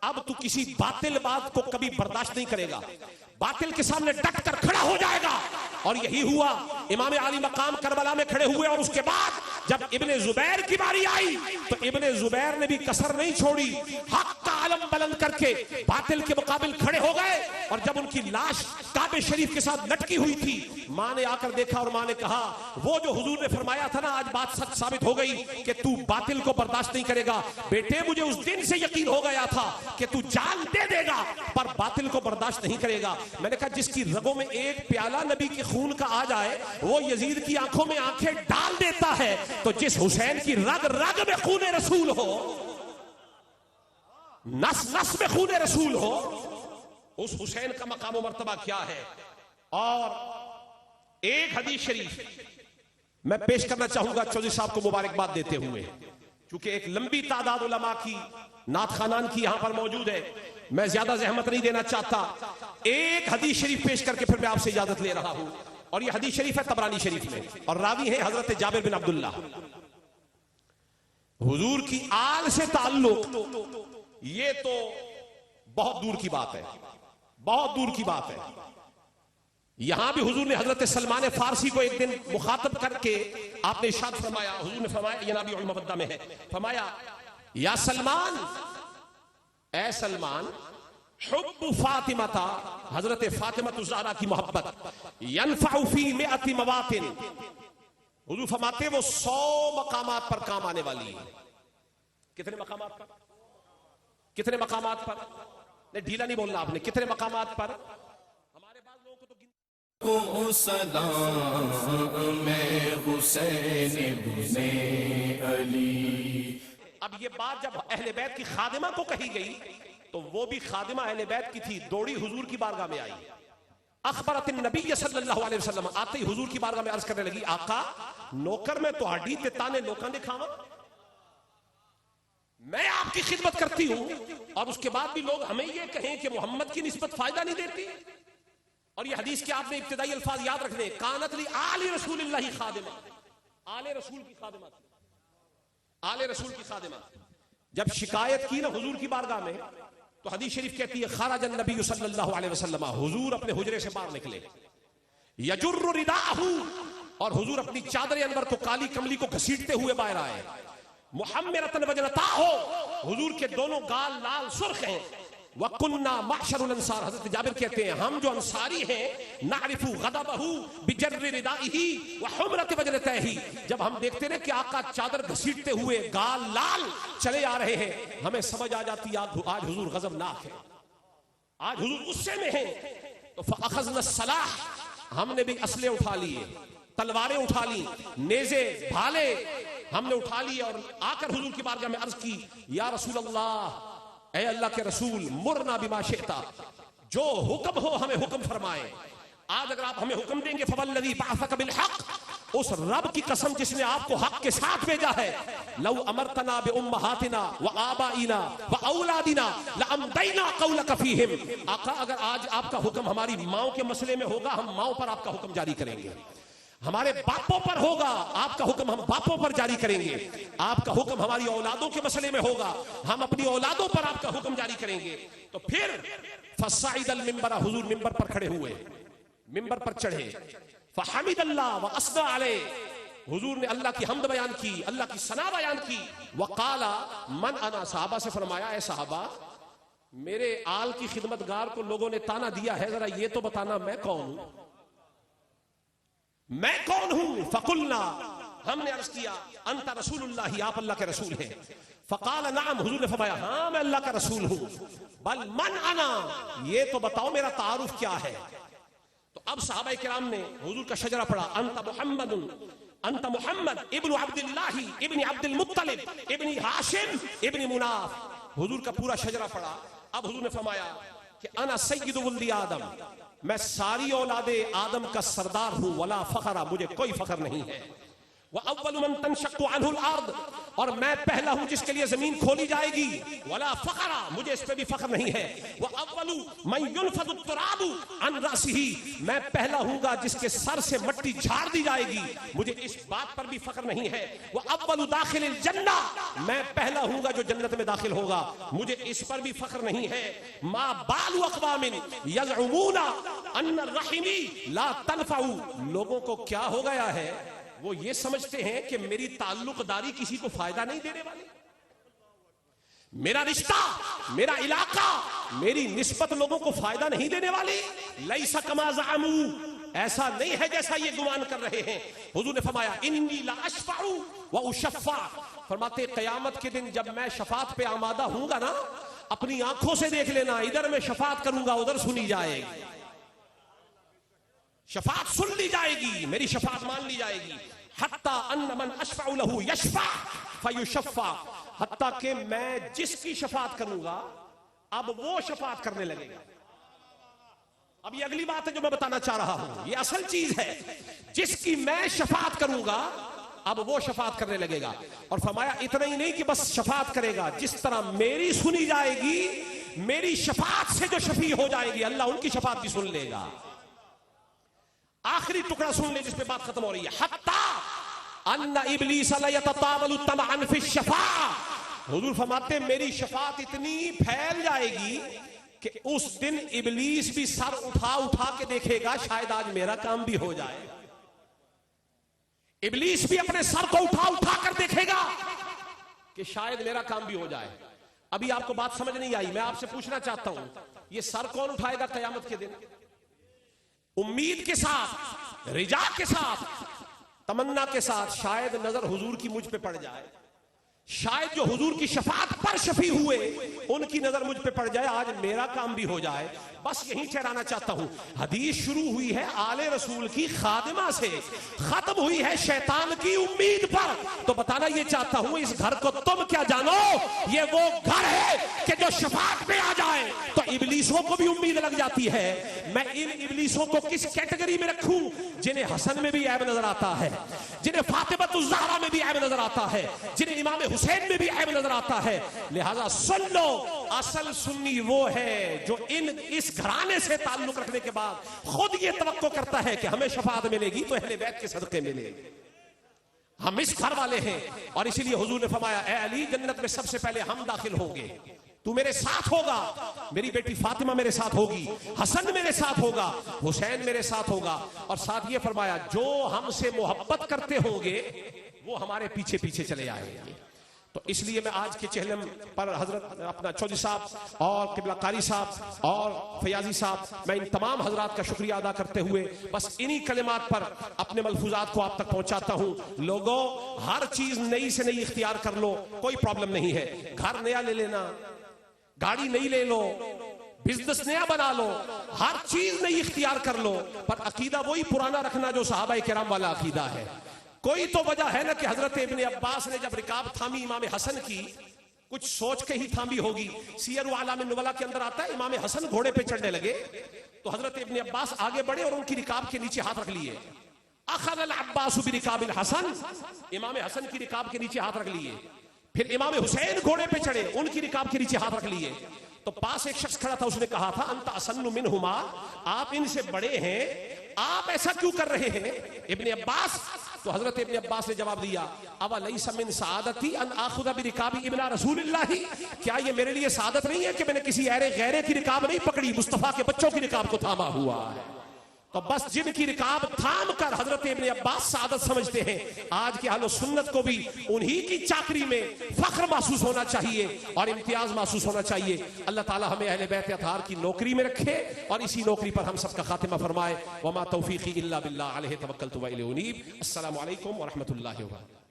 अब तू किसी बातिल बात को कभी बर्दाश्त नहीं करेगा, बातिल के सामने डट कर खड़ा हो जाएगा। और यही हुआ, इमाम आली मकाम करबला में खड़े हुए और उसके बाद जब इब्ने जुबैर की बारी आई तो इब्ने जुबैर ने भी कसर नहीं छोड़ी, हक का आलम बुलंद करके बातिल के मुकाबिल खड़े हो गए। और जब उनकी लाश काबे शरीफ के साथ लटकी हुई थी, मां ने आकर देखा और मां ने कहा वो जो हुजूर ने फरमाया था ना, आज बात सच साबित हो गई कि तू बातिल को बर्दाश्त नहीं करेगा। बेटे मुझे उस दिन से यकीन हो गया था कि तू जान दे देगा पर बातिल को बर्दाश्त नहीं करेगा। मैंने कहा जिसकी रगों में एक प्याला नबी के खून का आ जाए वो यजीद की आंखों में आंखें डाल देता है, तो जिस हुसैन की रग रग में खून रसूल हो, नस नस में खून रसूल हो, उस हुसैन का मकाम मर्तबा क्या है। और एक हदीस शरीफ मैं पेश करना चाहूंगा चौधरी साहब को मुबारकबाद देते हुए, क्योंकि एक लंबी तादाद उलमा की नात खानान की यहां पर मौजूद है, मैं ज्यादा जहमत नहीं देना चाहता। एक हदीस शरीफ पेश करके फिर मैं आपसे इजाजत ले रहा हूं, और यह हदीस शरीफ है तबरानी शरीफ में, और रावी है हजरत जाबिर बिन अब्दुल्ला। हुजूर की आल से ताल्लुक ये तो बहुत दूर की बात है, बहुत दूर की बात है। यहां भी हुजूर ने हजरत सलमान फारसी को एक दिन मुखातब करके आपने इरशाद फरमाया, हुजूर ने फरमाया, यह नबी उल मबद्दा में है, फरमाया या सलमान, ए सलमान, हुब्बु फातिमा था, हजरत फातिमा ज़हरा की मोहब्बत, यनफ़उ फी मिअति मवातिन, हुजूर फरमाते वो 100 मकामात पर काम आने वाली है। कितने मकामात पर? कितने मकामात पर? नहीं ढीला नहीं बोलना आपने, कितने मकामात पर? हमारे पास लोगों को तो सलाम में हुसैन इब्ने अली। अब ये बात जब अहले बैत की खादिमा को कही गई तो वो भी खादिमा अहले बैत की थी, दौड़ी हुजूर की बारगाह में आई। अखबरत नबी सल्लल्लाहु अलैहि वसल्लम, आते ही हुजूर की बारगाह में अर्ज करने लगी, आका नौकर में तो हड्डी ते ताने लोकां दे खावा, मैं आपकी खिदमत करती हूं और उसके बाद भी लोग हमें ये कहें कि मोहम्मद की निस्बत फायदा नहीं देती। और ये हदीस के आपने इब्तिदाई अल्फाज याद रखने, कानत ली आले रसूलिल्लाही खादिमा, आले रसूल की खादिमा, आले रसूल की खादिमा। जब शिकायत की ना हुजूर की बारगाह में तो हदीस शरीफ कहती है खरजन नबी सल्लल्लाहु अलैहि वसल्लम, हुजूर अपने हुजरे से बाहर निकले, यजुर्रु रिदाहु, और हुजूर अपनी चादर अनवर को, काली कमली को घसीटते हुए बाहर आए। मुहम्मरतन वजनताहु, हुजूर के दोनों गाल लाल सुर्ख हैं। वकुन्ना माशरुल अंसार, हजरत जाबिर कहते हैं हम जो अंसारी हैं, नारिफु गदबहु बिजर्रि रिदाइही व हुमरत वजनतैही, जब हम देखते हैं कि आका चादर घसीटते हुए गाल लाल चले आ रहे हैं, हमें समझ आ जाती आज हुजूर गजबनाक है, आज हुजूर गुस्से में हैं। तो फअखज़ना सलाह, हमने भी असले उठा लिए, तलवारें उठा ली, नेज़े भाले हमने उठा लिए और आकर हुजूर की बारगाह में अर्ज की, या रसूल अल्लाह, ऐ अल्लाह के रसूल, मुरना बिमा शिता, जो हुक्म हो हमें हुक्म फरमाए। आज अगर आप हमें हुक्म देंगे, फवल्लज़ी बअसक बिल हक़, उस रब की कसम जिसने आपको हक के साथ भेजा है, लौ अमरतना बि उम्महातिना व आबाइना व औलादिना लअमदैना क़ौलक फ़ीहिम, आका अगर आज आपका हुक्म हमारी माओ के मसले में होगा, हम माओ पर आपका हुक्म जारी करेंगे, हमारे बापों पर होगा आपका हुक्म, हम बापों पर जारी करेंगे, आपका हुक्म हमारी औलादों के मसले में होगा, हम अपनी औलादों पर आपका हुक्म जारी करेंगे। तो फिर फसाइदल मिंबर, हुजूर मिंबर पर खड़े हुए, मिंबर पर चढ़े, फहमिदल्लाह व अस्ना अलैह, हुजूर ने अल्लाह की हम्द बयान की, अल्लाह की सना बयान की। वकाला मन अना, सहाबा से फरमाया, ऐ सहाबा, मेरे आल की खिदमतगार को लोगों ने ताना दिया है, जरा ये तो बताना मैं कौन हूं, मैं कौन हूं। फकुलना, हमने अर्ज किया, अंता रसूलुल्लाह, आप अल्लाह के रसूल हैं। फकाल नाम, हुजूर ने फरमाया, हाँ मैं अल्लाह का रसूल हूं। बल मन अना, ये तो बताओ मेरा तारुफ क्या है। तो अब सहाबा किराम ने हुजूर का शजरा पढ़ा, अंता मुहम्मदुन, अंता मुहम्मद इब्न अब्दुल्लाह इब्न अब्दुल मुत्तलिब इब्न हाशिम इब्न मुनाफ, हुजूर का पूरा शजरा पढ़ा। अब हुजूर ने फरमाया कि अना सय्यिदु वल्दी आदम, मैं सारी औलादे आदम का सरदार हूं, वला फखरा, मुझे कोई फखर नहीं है। वह अव्वलु मन तनशक्कु अन्हुल अर्द, और मैं पहला हूं जिसके लिए जमीन खोली जाएगी, वला फखरा, मुझे इस पे भी फख्र नहीं है। वह अव्वलु मन युनफदु तुराबु अन रासिही, मैं पहला हूंगा जिसके सर से मट्टी झाड़ दी जाएगी, मुझे इस बात पर भी फख्र नहीं है। वह अव्वलु दाखिलिल जन्ना, मैं पहला हूंगा जो जन्नत में दाखिल होगा, मुझे इस पर भी फख्र नहीं है। मा बालु अक़वामिन यज़उमूना अन्न रहीमी ला तनफ़उ, लोगों को क्या हो गया है, वो ये समझते हैं कि मेरी ताल्लुकदारी किसी को फायदा नहीं देने वाली, मेरा रिश्ता, मेरा इलाका, मेरी निस्बत लोगों को फायदा नहीं देने वाली। लैसा कमा ज़अमू, ऐसा नहीं है जैसा ये गुमान कर रहे हैं। हुजूर ने फरमाया, इन्नी ला अशफ़अउ व उशफ़्फ़ा, फरमाते क़यामत के दिन जब मैं शफात पे आमादा हूंगा ना, अपनी आंखों से देख लेना, इधर मैं शफात करूंगा, उधर सुनी जाएगी, शफात सुन ली जाएगी, मेरी शफात मान ली जाएगी। हत्ता अन्न मन अशफ़अउ लहू यशफ़ा फयुशफ़्फ़ा, हत्ता कि मैं जिसकी शफात करूंगा अब वो शफात करने लगेगा। अब ये अगली बात है जो मैं बताना चाह रहा हूं, ये असल चीज है। जिसकी मैं शफात करूंगा अब वो शफात करने लगेगा। और फरमाया इतना ही नहीं कि बस शफात करेगा, जिस तरह मेरी सुनी जाएगी, मेरी शफात से जो शफी हो जाएगी, अल्लाह उनकी शफात भी सुन लेगा। आखिरी टुकड़ा सुन ले जिसपे बात खत्म हो रही है। हत्ता अन्ना इब्लीस ला यततावलु तमअन फी शफा, हुजूर फरमाते मेरी शफात इतनी फैल जाएगी कि उस दिन इब्लीस भी सर उठा उठा के देखेगा, शायद आज मेरा काम भी हो जाए। इब्लीस भी अपने सर को उठा उठा कर देखेगा कि शायद मेरा काम भी हो जाए। अभी आपको बात समझ नहीं आई, मैं आपसे पूछना चाहता हूं, ये सर कौन उठाएगा कयामत के दिन? उम्मीद के साथ, रिजा के साथ, तमन्ना के साथ, शायद नजर हुजूर की मुझ पे पड़ जाए, शायद जो हुजूर की शफात पर शफी हुए उनकी नजर मुझ पे पड़ जाए, आज मेरा काम भी हो जाए। बस यही ठहराना चाहता हूं। हदीस शुरू हुई है आले रसूल की खादिमा से, खत्म हुई है शैतान की उम्मीद पर। तो बताना ये चाहता हूं, इस घर को तुम क्या जानो, ये वो घर है कि जो शफात पे आ जाए तो इब्लीसों को भी उम्मीद लग जाती है। मैं इन इब्लीसों को किस कैटेगरी में रखूं? जिन्हें हसन में भी ऐब नजर आता है, जिन्हें फातिमतुज़ ज़हरा में भी ऐब नजर आता है, जिन्हें इमाम हुसैन में भी ऐब नजर आता है। लिहाजा सुन लो, असल सुन्नी वो है जो इस घराने से ताल्लुक रखने के बाद खुद ये तवक्को करता है कि हमें शफाअत मिलेगी तो अहले बैत के सदके मिलेगी। हम इस घर वाले हैं और इसीलिए हुजूर ने फरमाया, ए अली, जन्नत में सबसे पहले हम दाखिल होंगे, तू मेरे साथ होगा, मेरी बेटी फातिमा मेरे साथ होगी, हसन मेरे साथ होगा, हुसैन मेरे साथ होगा। और साथ ये फरमाया, जो हमसे मोहब्बत करते होंगे वो हमारे पीछे पीछे चले आएंगे। तो इसलिए मैं आज के चहलम पर हजरत अपना चौधरी साहब और किबला कारी साहब और फयाजी साहब, मैं इन तमाम हजरात का शुक्रिया अदा करते हुए बस इन्हीं कलिमात पर अपने मलफूजात को आप तक पहुंचाता हूं। लोगों, हर चीज नई से नई इख्तियार कर लो, कोई प्रॉब्लम नहीं है। घर नया ले लेना, गाड़ी नई ले लो, बिजनेस नया बना लो, हर चीज नई इख्तियार कर लो, पर अकीदा वही पुराना रखना जो सहाबा किराम वाला अकीदा है। कोई तो वजह है ना कि हजरत इब्ने अब्बास ने जब रिकाब थामी इमाम हसन की, कुछ सोच के ही थामी होगी। सीयर आलम नुबला के अंदर आता है, इमाम हसन घोड़े पे चढ़ने लगे तो हजरत इब्ने अब्बास आगे बढ़े और उनकी रिकाब के नीचे हाथ रख लिए। अखज़ल अब्बास बिरिकाबिल हसन, इमाम हसन की रिकाब के नीचे हाथ रख लिए। फिर इमाम हुसैन घोड़े पे चढ़े, उनकी रिकाब के नीचे हाथ रख लिए। तो पास एक शख्स खड़ा था, उसने कहा था, अंत असन्नु मिनहुमा, आप इनसे बड़े हैं, आप ऐसा क्यों कर रहे हैं इब्ने अब्बास? तो हजरत इब्ने अब्बास ने जवाब दिया, अवलैसा मिन सआदती अन आखुदा बिरिकाबी इब्ना रसूलिल्लाह, क्या ये मेरे लिए सादत नहीं है कि मैंने किसी ऐरे गैरे की रिकाब नहीं पकड़ी, मुस्तफा के बच्चों की रिकाब को थामा हुआ है। तो बस जिनकी रिकाब थाम कर हजरत इब्ने अब्बास सादत समझते हैं, आज के अहले सुन्नत को भी उन्हीं की चाकरी में फख्र महसूस होना चाहिए और इम्तियाज महसूस होना चाहिए। अल्लाह ताला हमें अहले बैत अतहार की नौकरी में रखे और इसी नौकरी पर हम सबका खातिमा फरमाए। वमा तौफीकी इल्ला बिल्लाह अलैहि तवक्कलतु व इलैहि उनीब। अस्सलामु अलैकुम व रहमतुल्लाहि व बरकातुहू।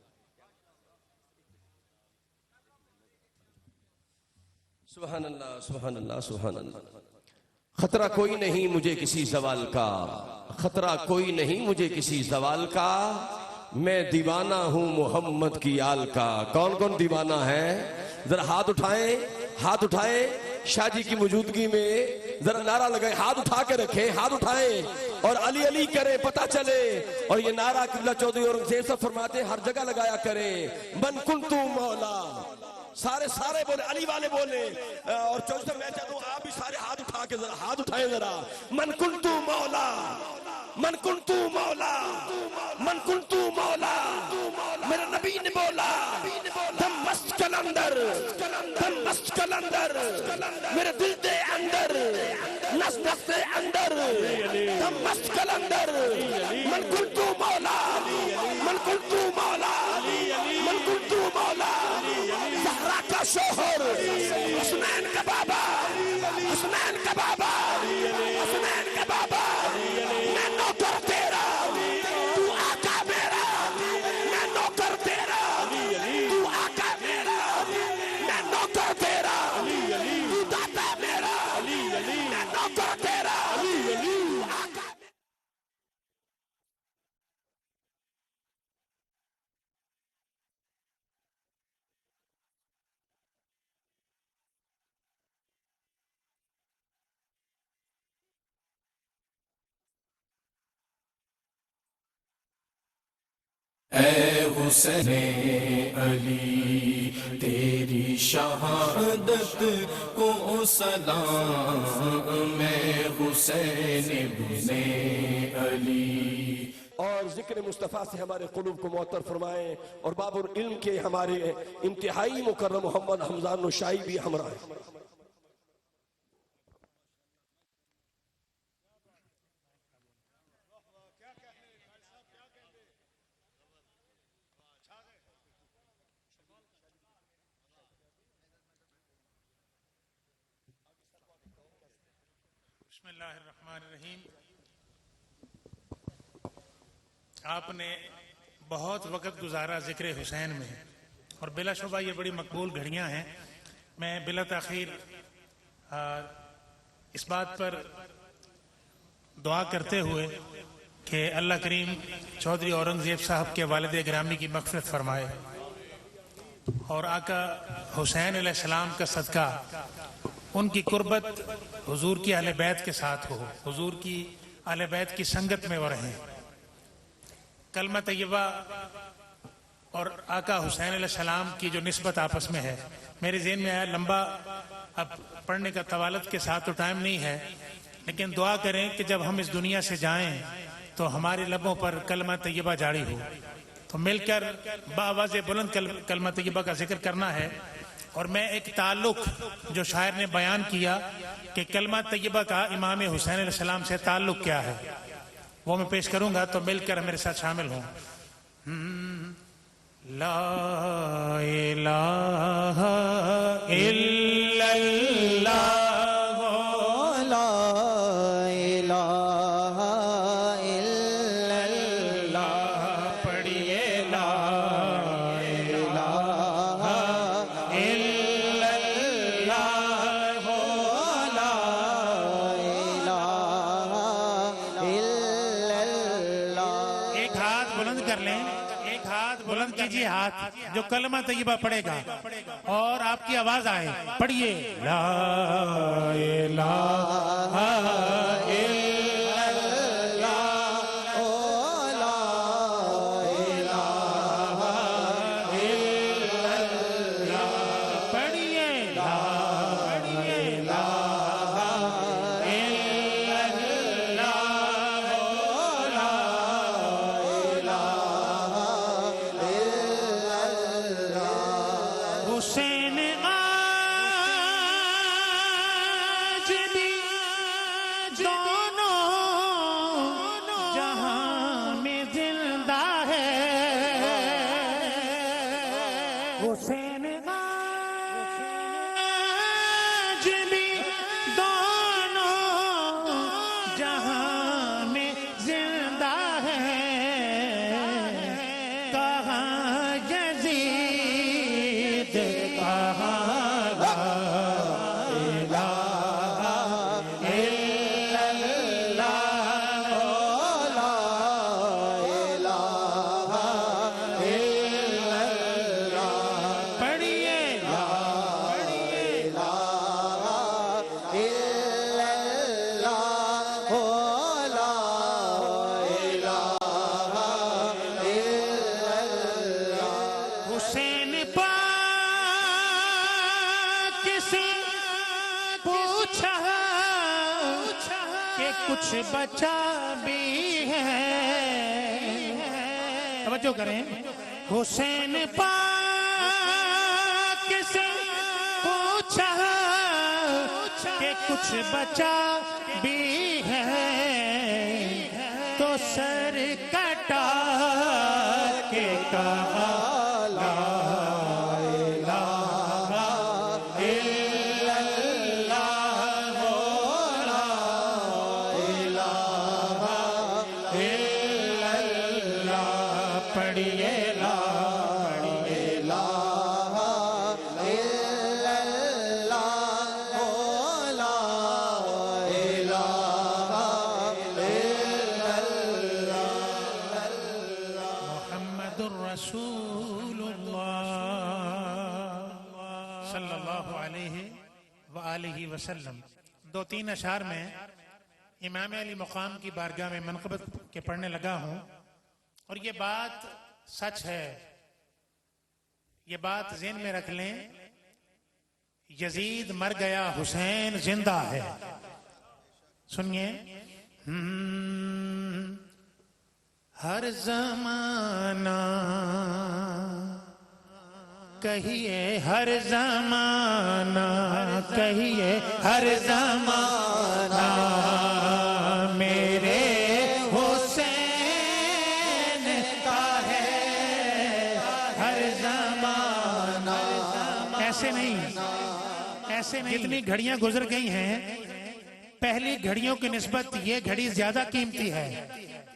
सुभान अल्लाह, सुभान अल्लाह, सुभान अल्लाह। खतरा कोई नहीं मुझे किसी सवाल का, खतरा कोई नहीं मुझे किसी सवाल का, मैं दीवाना हूं मोहम्मद की आल का। कौन कौन दीवाना है? जरा हाथ उठाएं, हाथ उठाएं। शाह जी की मौजूदगी में जरा नारा लगाए, हाथ उठा के रखे, हाथ उठाएं और अली अली करें, पता चले। और ये नारा किबला चौधरी औरंगजेब साहब फरमाते हर जगह लगाया करें। मन कुंतु मौला, सारे सारे बोले, अली वाले बोले। और चौधरी साहब मैं चाहता हूं आप भी सारे हाथ उठा के जरा हाथ उठाएं जरा। मन कुंतु मौला, मन कुंतु मौला, मन कुंतु मौला। मेरे नबी ने बोला दम मस्त कलंदर, दम मस्त कलंदर, मेरे दिल दे अंदर, नस नस से अंदर, दम मस्त कलंदर। मन कुंतु मौला, मन कुंतु मौला, मन कुंतु मौला। ज़हरा का शोहर, हुसैन का बाबा, हुसैन का बाबा, हुसैन का बाबा। मैं नौकर तेरा, तू आका मेरा। मैं नौकर तेरा, तू आका मेरा। मैं नौकर तेरा, तू दाता मेरा। मैं नौकर तेरा, तू आका। ऐ हुसैन अली तेरी शहादत को सलाम, मैं हुसैन इब्ने अली। और जिक्र मुस्तफ़ा से हमारे क़ुलूब को मुअत्तर फरमाएं और बाबुल इल्म के हमारे इंतहाई मुकर्रम मोहम्मद हमजान नौशाई भी हमरा है। बिस्मिल्लाहिर्रहमानिर्रहीम। आपने बहुत वक़्त गुजारा ज़िक्र हुसैन में और बिलाशुबा ये बड़ी मकबूल घड़ियाँ हैं। मैं बिला ताख़ीर इस बात पर दुआ करते हुए कि अल्लाह करीम चौधरी औरंगज़ेब साहब के वालिद गिरामी की मग़फ़िरत फरमाए और आका हुसैन अलैहिस्सलाम का सदका उनकी कुर्बत हुजूर की अहले बैत के साथ हो, हुजूर की अहले बैत की संगत में वो रहें। कलमा तैयबा और आका हुसैन अलैहिस्सलाम की जो निस्बत आपस में है, मेरे ज़हन में आया। लंबा अब पढ़ने का तवालत के साथ तो टाइम नहीं है, लेकिन दुआ करें कि जब हम इस दुनिया से जाएं तो हमारे लबों पर कलमा तैयबा जारी हो। तो मिलकर बावाज़े बुलंद कलमा तैयबा का जिक्र करना है। और मैं एक ताल्लुक जो शायर ने बयान किया कि कलमा तैयबा का इमाम हुसैन अलैहिस्सलाम से ताल्लुक क्या है, वो मैं पेश करूंगा, तो मिलकर मेरे साथ शामिल हों। ला इलाहा इल्लल्लाह, ला इलाहा इल्लल्लाह। पढ़िए ला कीजिए हाथ जो कलमा तैयबा पढ़ेगा और आपकी आवाज आए, पढ़िए ला इलाहा इल्लल्लाह, ओ ला इलाहा इल्लल्लाह। पढ़िए ला इलाहा इल्लल्लाह, ओ ला हुसैन आज भी हुसैन आज भी दोनों जहां में जिंदा है। कहाँ यजीद कहाँ हुसैन पाक से पूछा कि कुछ बचा भी है। तवज्जो करें। हुसैन पाक से पूछा कि कुछ बचा भी है। तो सर कटा के कहा सल्लल्लाहु अलैहि वसल्लम। 2-3 अशार में इमाम अली मुकाम की बारगाह में मनक़बत के पढ़ने लगा हूं और ये बात सच है, ये बात ज़हन में रख लें। यजीद मर गया, हुसैन जिंदा है। सुनिए। हर ज़माना कहिए, हर ज़माना कहिए, हर ज़माना मेरे हुसैन का है। हर ज़माना ऐसे नहीं, ऐसे नहीं। जितनी घड़ियां गुजर गई हैं, पहली घड़ियों की निस्बत ये घड़ी ज्यादा कीमती है।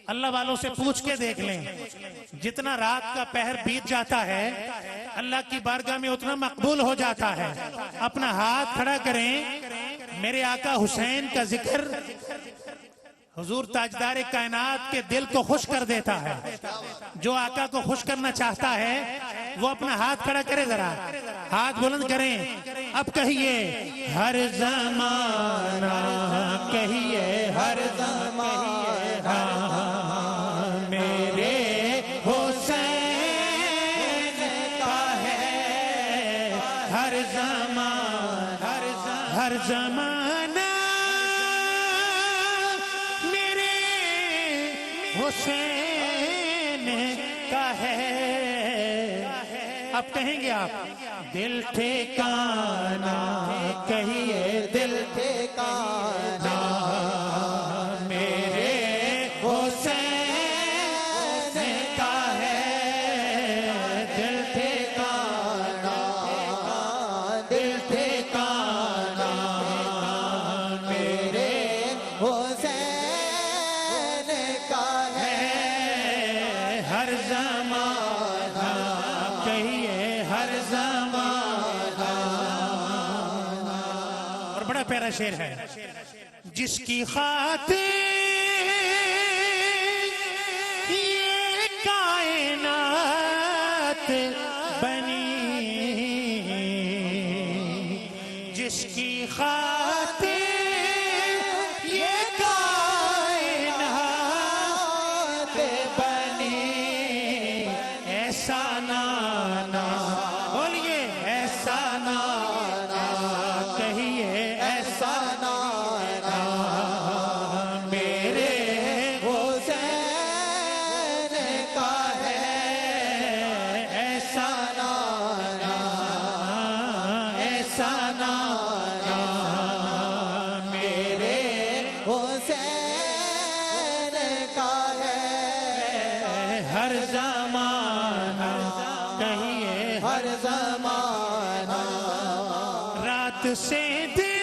अल्लाह वालों से पूछ के देख लें, जितना रात का पहर बीत जाता है अल्लाह की बारगाह में उतना मकबूल हो जाता है। अपना हाथ खड़ा करें, मेरे आका हुसैन का जिक्र हुजूर ताजदार कायनात के दिल को खुश कर देता है। जो आका को खुश करना चाहता है वो अपना हाथ खड़ा करे, जरा हाथ बुलंद करें। अब कहिए, हर ज़माना कहिए, हर ज़माना मेरे हुसैन का है। हर ज़माना, हर ज़माना मेरे हुसैन का है। अब कहेंगे आप, दिल ठिकाना कहिए, दिल ठिकाना मेरे हुसैन का है। दिल ठिकाना, दिल ठिकाना मेरे हुसैन का है। हर ज़माना कहिए, हर ज़माना। और बड़ा प्यारा शेर है, जिसकी खातिर ये कायनात बनी, जिसकी खातिर ये कायनात बनी। ऐसा नाना बोलिए, ऐसा नाना कहिए, ऐसा नाना मेरे हुसैन का है। ऐसा नाना, ऐसा नाना मेरे हुसैन का है। हर ज़माना कहिए, हर जमाना। रात से दिन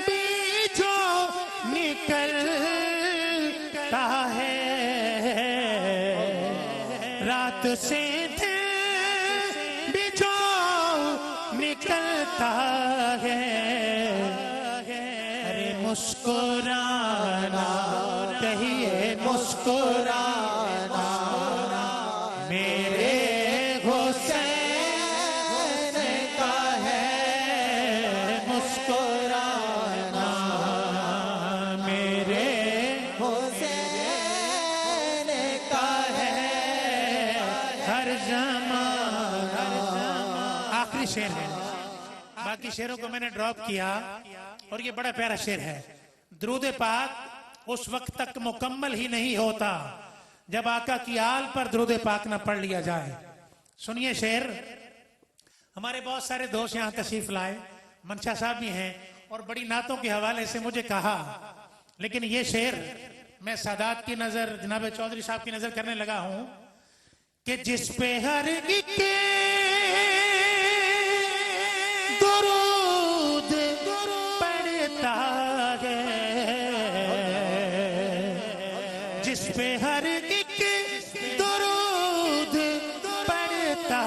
बीजो निकलता है, रात से दिन बीजो निकलता है। अरे मुस्कुराना कहिए मुस्कुराना, मेरे हुसैन का है मुस्कुराना, मेरे हुसैन का है हर ज़माना। आखिरी शेर है, बाकी शेरों को मैंने ड्रॉप किया और ये बड़ा प्यारा शेर है। दुरूद पाक उस वक्त तक मुकम्मल ही नहीं होता जब आका की आल पर दुरूद पाक ना पढ़ लिया जाए। सुनिए शेर, हमारे बहुत सारे दोस्त यहाँ तशरीफ लाए, मंशा साहब भी हैं, और बड़ी नातों के हवाले से मुझे कहा, लेकिन ये शेर मैं सादात की नजर, जनाब चौधरी साहब की नजर करने लगा हूं कि जिस पे हर के दुरूद पढ़ता है, जिस पे हर एक दुरूद पढ़ता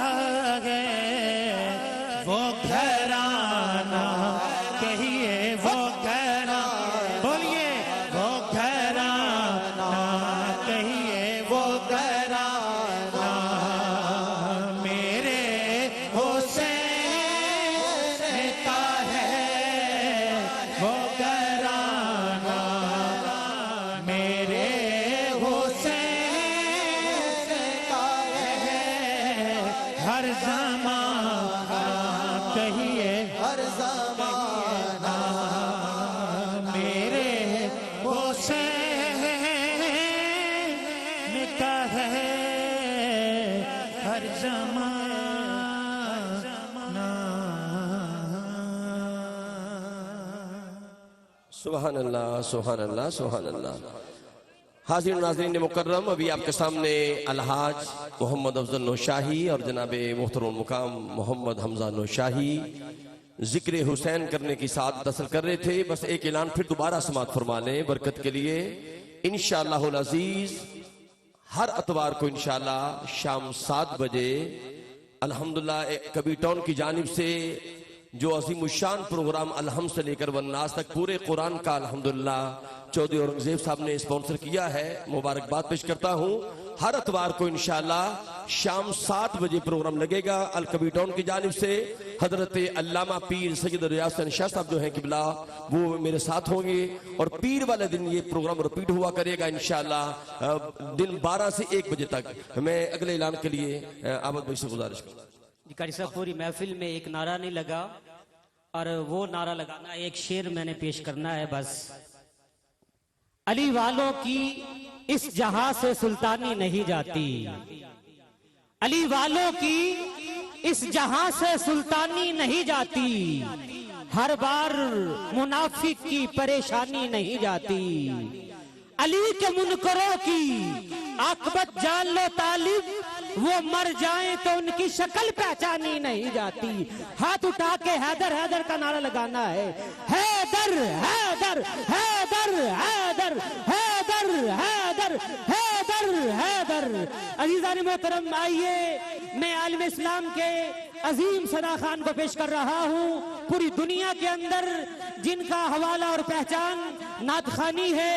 है, वो घराना कहिए वो घराना, बोलिए वो घराना कहिए वो घराना, मेरे हुसैन का है वो घराना, मेरे हुसैन का है हर ज़माना कहिए हर जमाना। मेरे हुसैन का है हर ज़माना। सुभान अल्लाह, सुभान अल्लाह, सुभान अल्लाह। हाज़िर नाज़रीन मुकर्रम, अभी आपके सामने अलहाज मोहम्मद अफजल नौशाही और जनाब मुहतरम मुकाम मोहम्मद हमजा नौशाही जिक्र हुसैन करने की साथ दसल कर रहे थे। बस एक ऐलान फिर दोबारा समात फरमा लें बरकत के लिए। इंशाअल्लाहुल अज़ीज़ हर अतवार को इंशाअल्लाह शाम 7 बजे अल्हम्दुलिल्लाह कबीर टाउन की जानिब से जो अज़ीमुश्शान प्रोग्राम अलहम से लेकर वन्नास तक पूरे कुरान का अल्हम्दुलिल्लाह चौधरी औरंगजेब साहब ने स्पॉन्सर किया है, मुबारकबाद पेश करता हूँ। हर अतवार को इंशाअल्लाह शाम 7 बजे प्रोग्राम लगेगा अल कबीर टाउन की जानिब से। हजरत अल्लामा पीर सैयद रियाज शाह साहब जो हैं किबला, वो मेरे साथ होंगे और पीर वाले दिन ये प्रोग्राम रिपीट हुआ करेगा इंशाअल्लाह दिन 12 से 1 बजे तक। मैं अगले ऐलान के लिए आबद भाई से गुजारिश करूँ। कारी साहब, पूरी महफिल में एक नारा नहीं लगा और वो नारा लगाना, एक शेर मैंने पेश करना है बस। अली वालों की इस जहां से सुल्तानी नहीं जाती, अली वालों की इस जहां से सुल्तानी नहीं जाती, हर बार मुनाफिक की परेशानी नहीं जाती। अली के मुनकरों की आकबत जान लो तालिब, वो मर जाएं तो उनकी शक्ल पहचानी नहीं जाती। हाथ उठा के हैदर हैदर का नारा लगाना है, हैदर हैदर हैदर हैदर हैदर हैदर हैदर हैदर। अजीजान मोहतरम, आइए मैं आलिम इस्लाम के अजीम सदा खान को पेश कर रहा हूँ। पूरी दुनिया के अंदर जिनका हवाला और पहचान नात खानी है,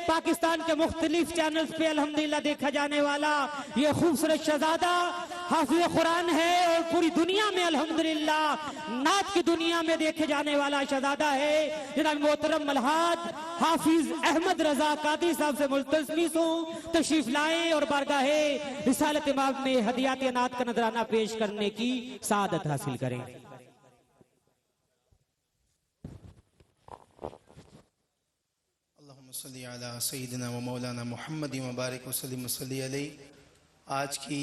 पाकिस्तान के मुख्तलिफ चैनल्स पे अल्हम्दुलिल्लाह देखा जाने वाला ये खूबसूरत शहजादा हाफिज कुरान है और पूरी दुनिया में अल्हम्दुलिल्लाह नात की दुनिया में देखे जाने वाला शहजादा है। जनाब मोहतरम मलहाद हाफिज अहमद रजा कादी साहब से मुल्तज़मीस हूँ तशरीफ लाएं और बारगाहे रिसालत इमाम में हदियात नात का नजराना पेश करने की सादत हासिल करें। सल्ली अला सय्यिदिना व मौलाना मुहम्मद व बारिक वसल्लिम वसल्ली अलैहि। आज की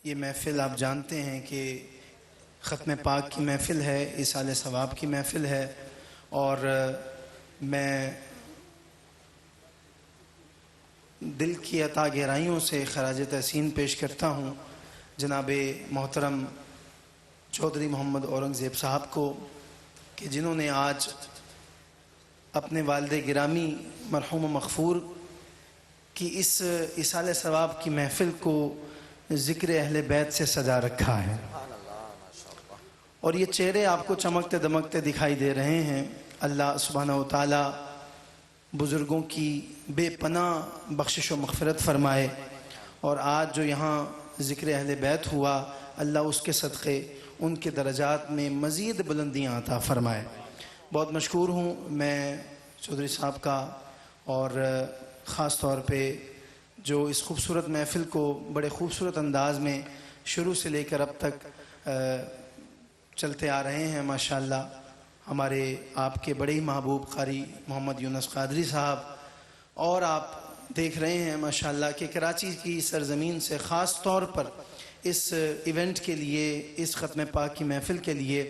ये महफ़िल आप जानते हैं कि ख़त्म पाक की महफ़िल है, इसाले सवाब की महफ़िल है और मैं दिल की अता गहराइयों से खराज तहसीन पेश करता हूँ जनाब मोहतरम चौधरी मोहम्मद औरंगज़ेब साहब को कि जिन्होंने आज अपने वालिद गिरामी मरहूम मग़फ़ूर की इस इसाले सवाब की महफ़िल को ज़िक्र अहले बैत से सजा रखा है। और ये चेहरे आपको चमकते दमकते दिखाई दे रहे हैं। अल्लाह सुब्हानहू व तआला बुज़ुर्गों की बेपनाह बख्शिश व मग़फ़िरत फ़रमाए। और आज जो यहाँ ज़िक्र अहले बैत हुआ, अल्लाह उसके सदक़े उनके दरजात में मज़ीद बुलंदियाँ अता फ़रमाए। बहुत मशकूर हूँ मैं चौधरी साहब का, और ख़ास तौर पे जो इस खूबसूरत महफ़िल को बड़े खूबसूरत अंदाज में शुरू से लेकर अब तक चलते आ रहे हैं। माशाअल्लाह हमारे आपके बड़े ही महबूब कारी मोहम्मद यूनुस क़ादरी साहब, और आप देख रहे हैं माशाअल्लाह कि कराची की सरज़मीन से ख़ास तौर पर इस इवेंट के लिए, इस ख़त्म पाक की महफ़िल के लिए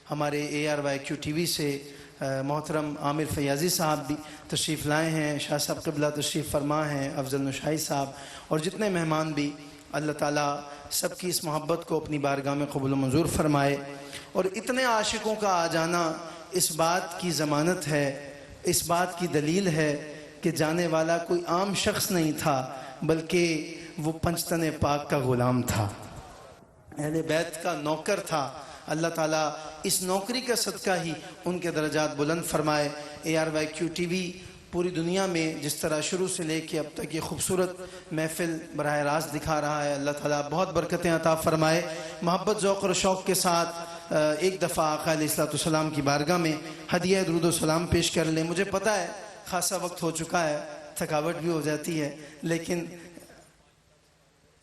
हमारे ARYQ TV से मोहतरम आमिर फयाज़ी साहब भी तशरीफ़ लाए हैं, शाह साहब क़िबला तशरीफ़ फरमा हैं, अफजल नुशाई साहब, और जितने मेहमान भी, अल्लाह ताला सबकी इस मोहब्बत को अपनी बारगाह में कबूल मंजूर फरमाए। और इतने आशिकों का आ जाना इस बात की ज़मानत है, इस बात की दलील है कि जाने वाला कोई आम शख्स नहीं था, बल्कि वो पंचतन पाक का ग़ुलाम था, अहले बैत का नौकर था। अल्लाह ताला इस नौकरी का सदका ही उनके दरजात बुलंद फरमाए। ARYQ TV पूरी दुनिया में जिस तरह शुरू से लेके अब तक ये खूबसूरत महफ़िल बराह रास्त दिखा रहा है, अल्लाह ताला बहुत बरकतें अता फ़रमाए। मोहब्बत ज़ौक़ और शौक़ के साथ एक दफ़ा आक़ा अलैहिस्सलाम की बारगाह में हदिया दुरूद व सलाम पेश कर लें। मुझे पता है ख़ासा वक्त हो चुका है, थकावट भी हो जाती है, लेकिन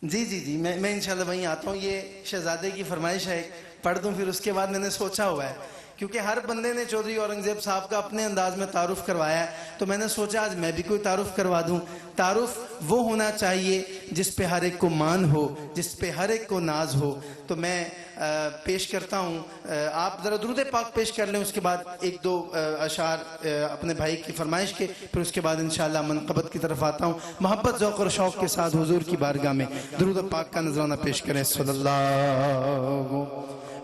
जी मैं इंशाल्लाह वहीं आता हूँ। ये शहजादे की फरमाइश है, पढ़ दूँ, फिर उसके बाद मैंने सोचा हुआ है, क्योंकि हर बंदे ने चौधरी औरंगज़ेब साहब का अपने अंदाज में तारुफ करवाया है, तो मैंने सोचा आज मैं भी कोई तारुफ करवा दूँ। तारुफ वो होना चाहिए जिस पे हर एक को मान हो, जिस पे हर एक को नाज हो। तो मैं पेश करता हूँ, आप ज़रा दुरूद पाक पेश कर लें, उसके बाद एक दो अशार अपने भाई की फरमाइश के, फिर उसके बाद इंशाअल्लाह मनक़बत की तरफ आता हूँ। मोहब्बत ज़ौक़ और शौक़ के साथ हुजूर की बारगाह में दुरूद पाक का नजराना पेश करें। सल्लल्लाहु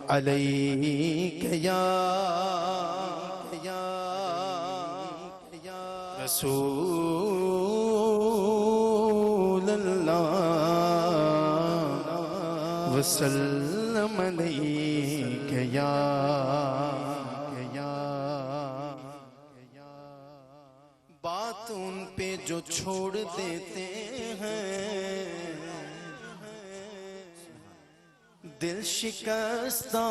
अलैहि या रसूल अल्लाह वसल्लम अलैहि या बात उन पे जो छोड़ देते हैं, दिल शिकस्ता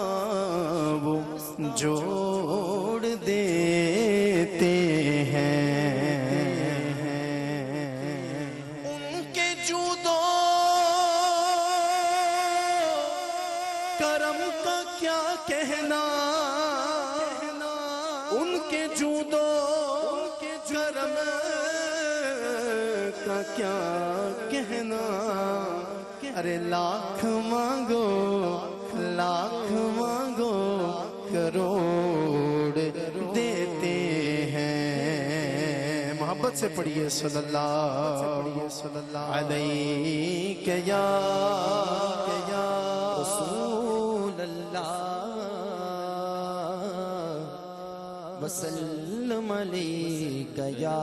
वो जोड़ देते हैं। उनके जूदो करम का क्या कहना, उनके जूदो करम का क्या कहना। अरे लाख मांगो करोड़ देते हैं। मोहब्बत से पढ़िए सल्लल्लाहु अलैहि या रसूल अल्लाह वसल्लम अलैहि या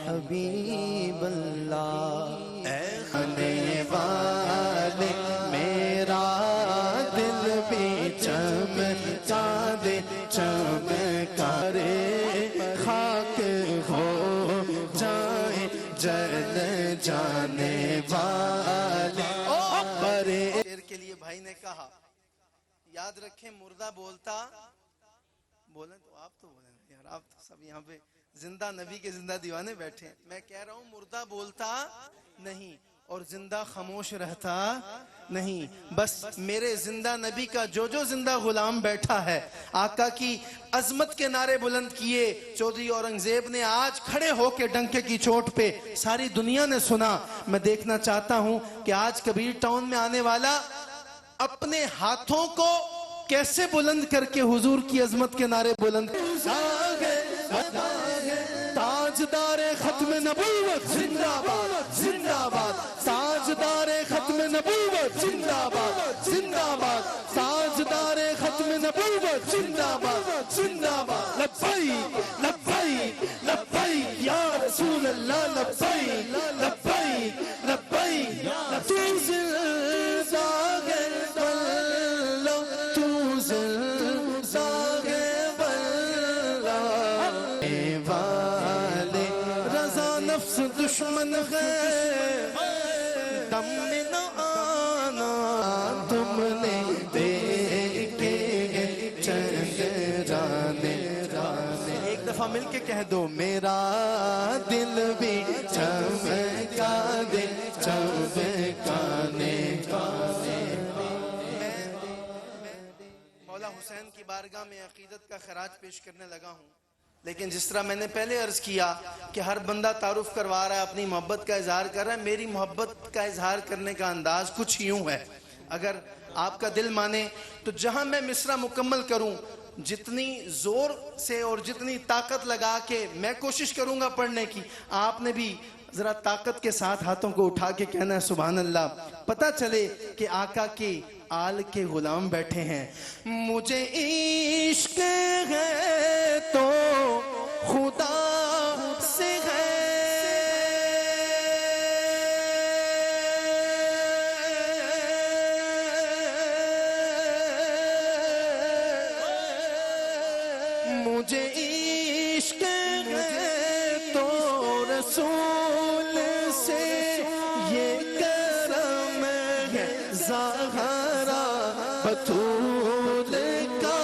हबीब अल्लाह। आने वाले मेरा दिल भी चमका दे, चमका रे खाक हो जाए जल जाने वाले। बड़े के लिए भाई ने कहा, याद रखें मुर्दा बोलता, बोले तो आप तो बोले यार, आप तो सब यहाँ पे जिंदा नबी के जिंदा दीवाने बैठे हैं। मैं कह रहा हूँ मुर्दा बोलता नहीं और जिंदा खामोश रहता नहीं। बस मेरे जिंदा नबी का जो जो जिंदा गुलाम बैठा है, आका की अजमत के नारे बुलंद किए चौधरी औरंगजेब ने आज खड़े होके डंके की चोट पे, सारी दुनिया ने सुना। मैं देखना चाहता हूं कि आज कबीर टाउन में आने वाला अपने हाथों को कैसे बुलंद करके हुजूर की अजमत के नारे बुलंद। ताजदारे खत्म नबूवत जिंदाबाद जिंदाबाद, ताजदारे खत्म नबूवत जिंदाबाद जिंदाबाद, ताजदारे खत्म नबूवत जिंदाबाद जिंदाबाद। लब्बैक लब्बैक लब्बैक या रसूल अल्लाह, लब्बैक लब्बैक लब्बैक। तू ज़िंदागे वल्ला, तू ज़िंदागे वल्ला। ए वाले रज़ा नफ्स दुश्मन है, दम में न आना तुमने देखे चंद जाने जाने। एक दफा मिलके कह दो, मेरा दिल भी चमका दे चमकाने काने। मौला हुसैन की बारगाह में अकीदत का खराज पेश करने लगा हूँ, लेकिन जिस तरह मैंने पहले अर्ज किया कि हर बंदा तारुफ करवा रहा है, अपनी मोहब्बत का इजहार कर रहा है। मेरी मोहब्बत का इजहार करने का अंदाज कुछ यूं है, अगर आपका दिल माने तो जहां मैं मिसरा मुकम्मल करूं, जितनी जोर से और जितनी ताकत लगा के मैं कोशिश करूंगा पढ़ने की, आपने भी जरा ताकत के साथ हाथों को उठा के कहना है सुभान अल्लाह। पता चले कि आका के आल के गुलाम बैठे हैं। मुझे इश्क है तो खुदा से है, मुझे इश्क है तो रसूल से ये करम है, ज़हरा बतूल का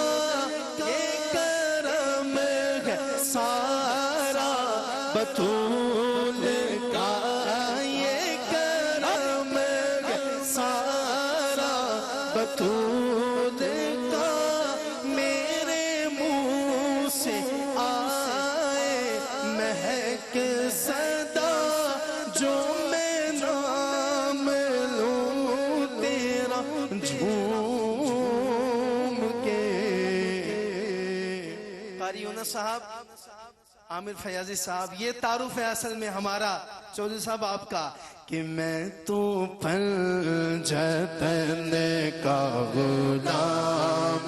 ये करम है, सारा बतूल का ये करम है, सारा बतूल का। मेरे मुंह से आए महक सदा, जो मैं नाम लूं तेरा झूम के। कारी यूनुस साहब, आमिर फयाजी साहब, ये तारुफ है असल में हमारा, चौधरी साहब आपका, कि मैं तो पंजतन का गुलाम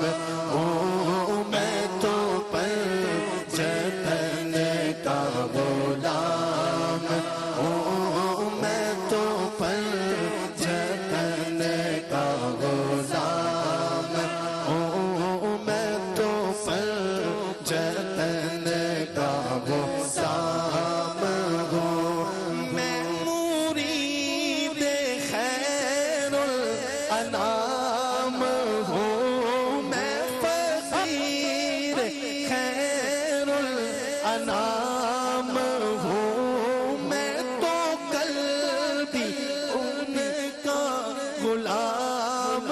हूँ, मैं तो पंजतन का गुलाम हूँ, मैं तो पंजतन का गुलाम हूँ, मैं तो पंजतन का गुलाम हूँ। मैं मुरीद खैरुल अनाम हूँ, मैं फकीर खैरुल अनाम हूँ, मैं तो कल भी उनका गुलाम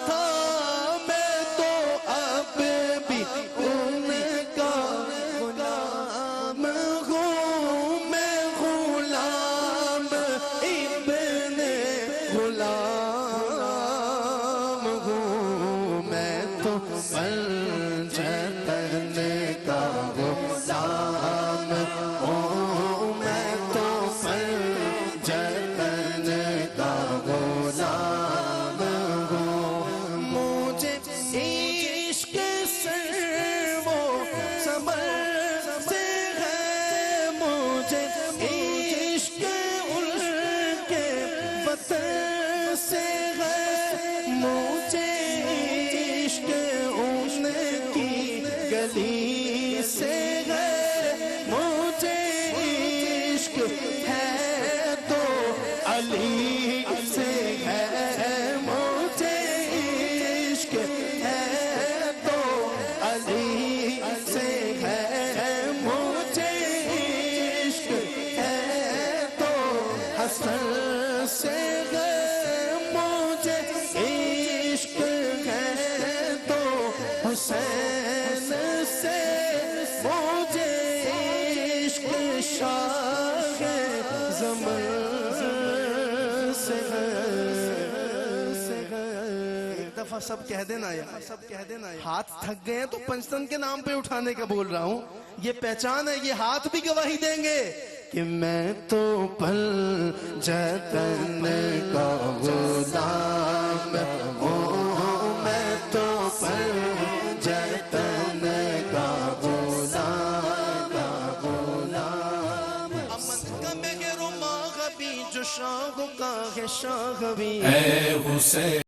था, मैं तो अब भी उनका गुलाम हूँ। मैं गुलाम इब्ने गुलाम हूँ, मैं तो पंजतन का गुलाम हूँ, मैं तो पंजतन का गुलाम हूँ। मुझे इश्क से वो समर से है, मुझे इश्क उनके वतन से है, मुझे इश्क उनकी गली से है, मुझे इश्क है तो अली से है, मुझे इश्क है तो अली से है, मुझे इश्क है तो हसन से है, मुझे इश्क है तो हुसैन से, मुझे इश्क शाह ज़मन से है। एक दफा सब कह देना यार, सब कह देना यार। हाथ थक गए हैं तो पंचतन के नाम पे उठाने का बोल रहा हूँ, ये पहचान है, ये हाथ भी गवाही देंगे कि मैं तो पल जतन का गुलाम हूँ, मैं तो पल जतन का गुलाम अमन का मेहरुमा भी जो शाह का है शाह भी ए हुसैन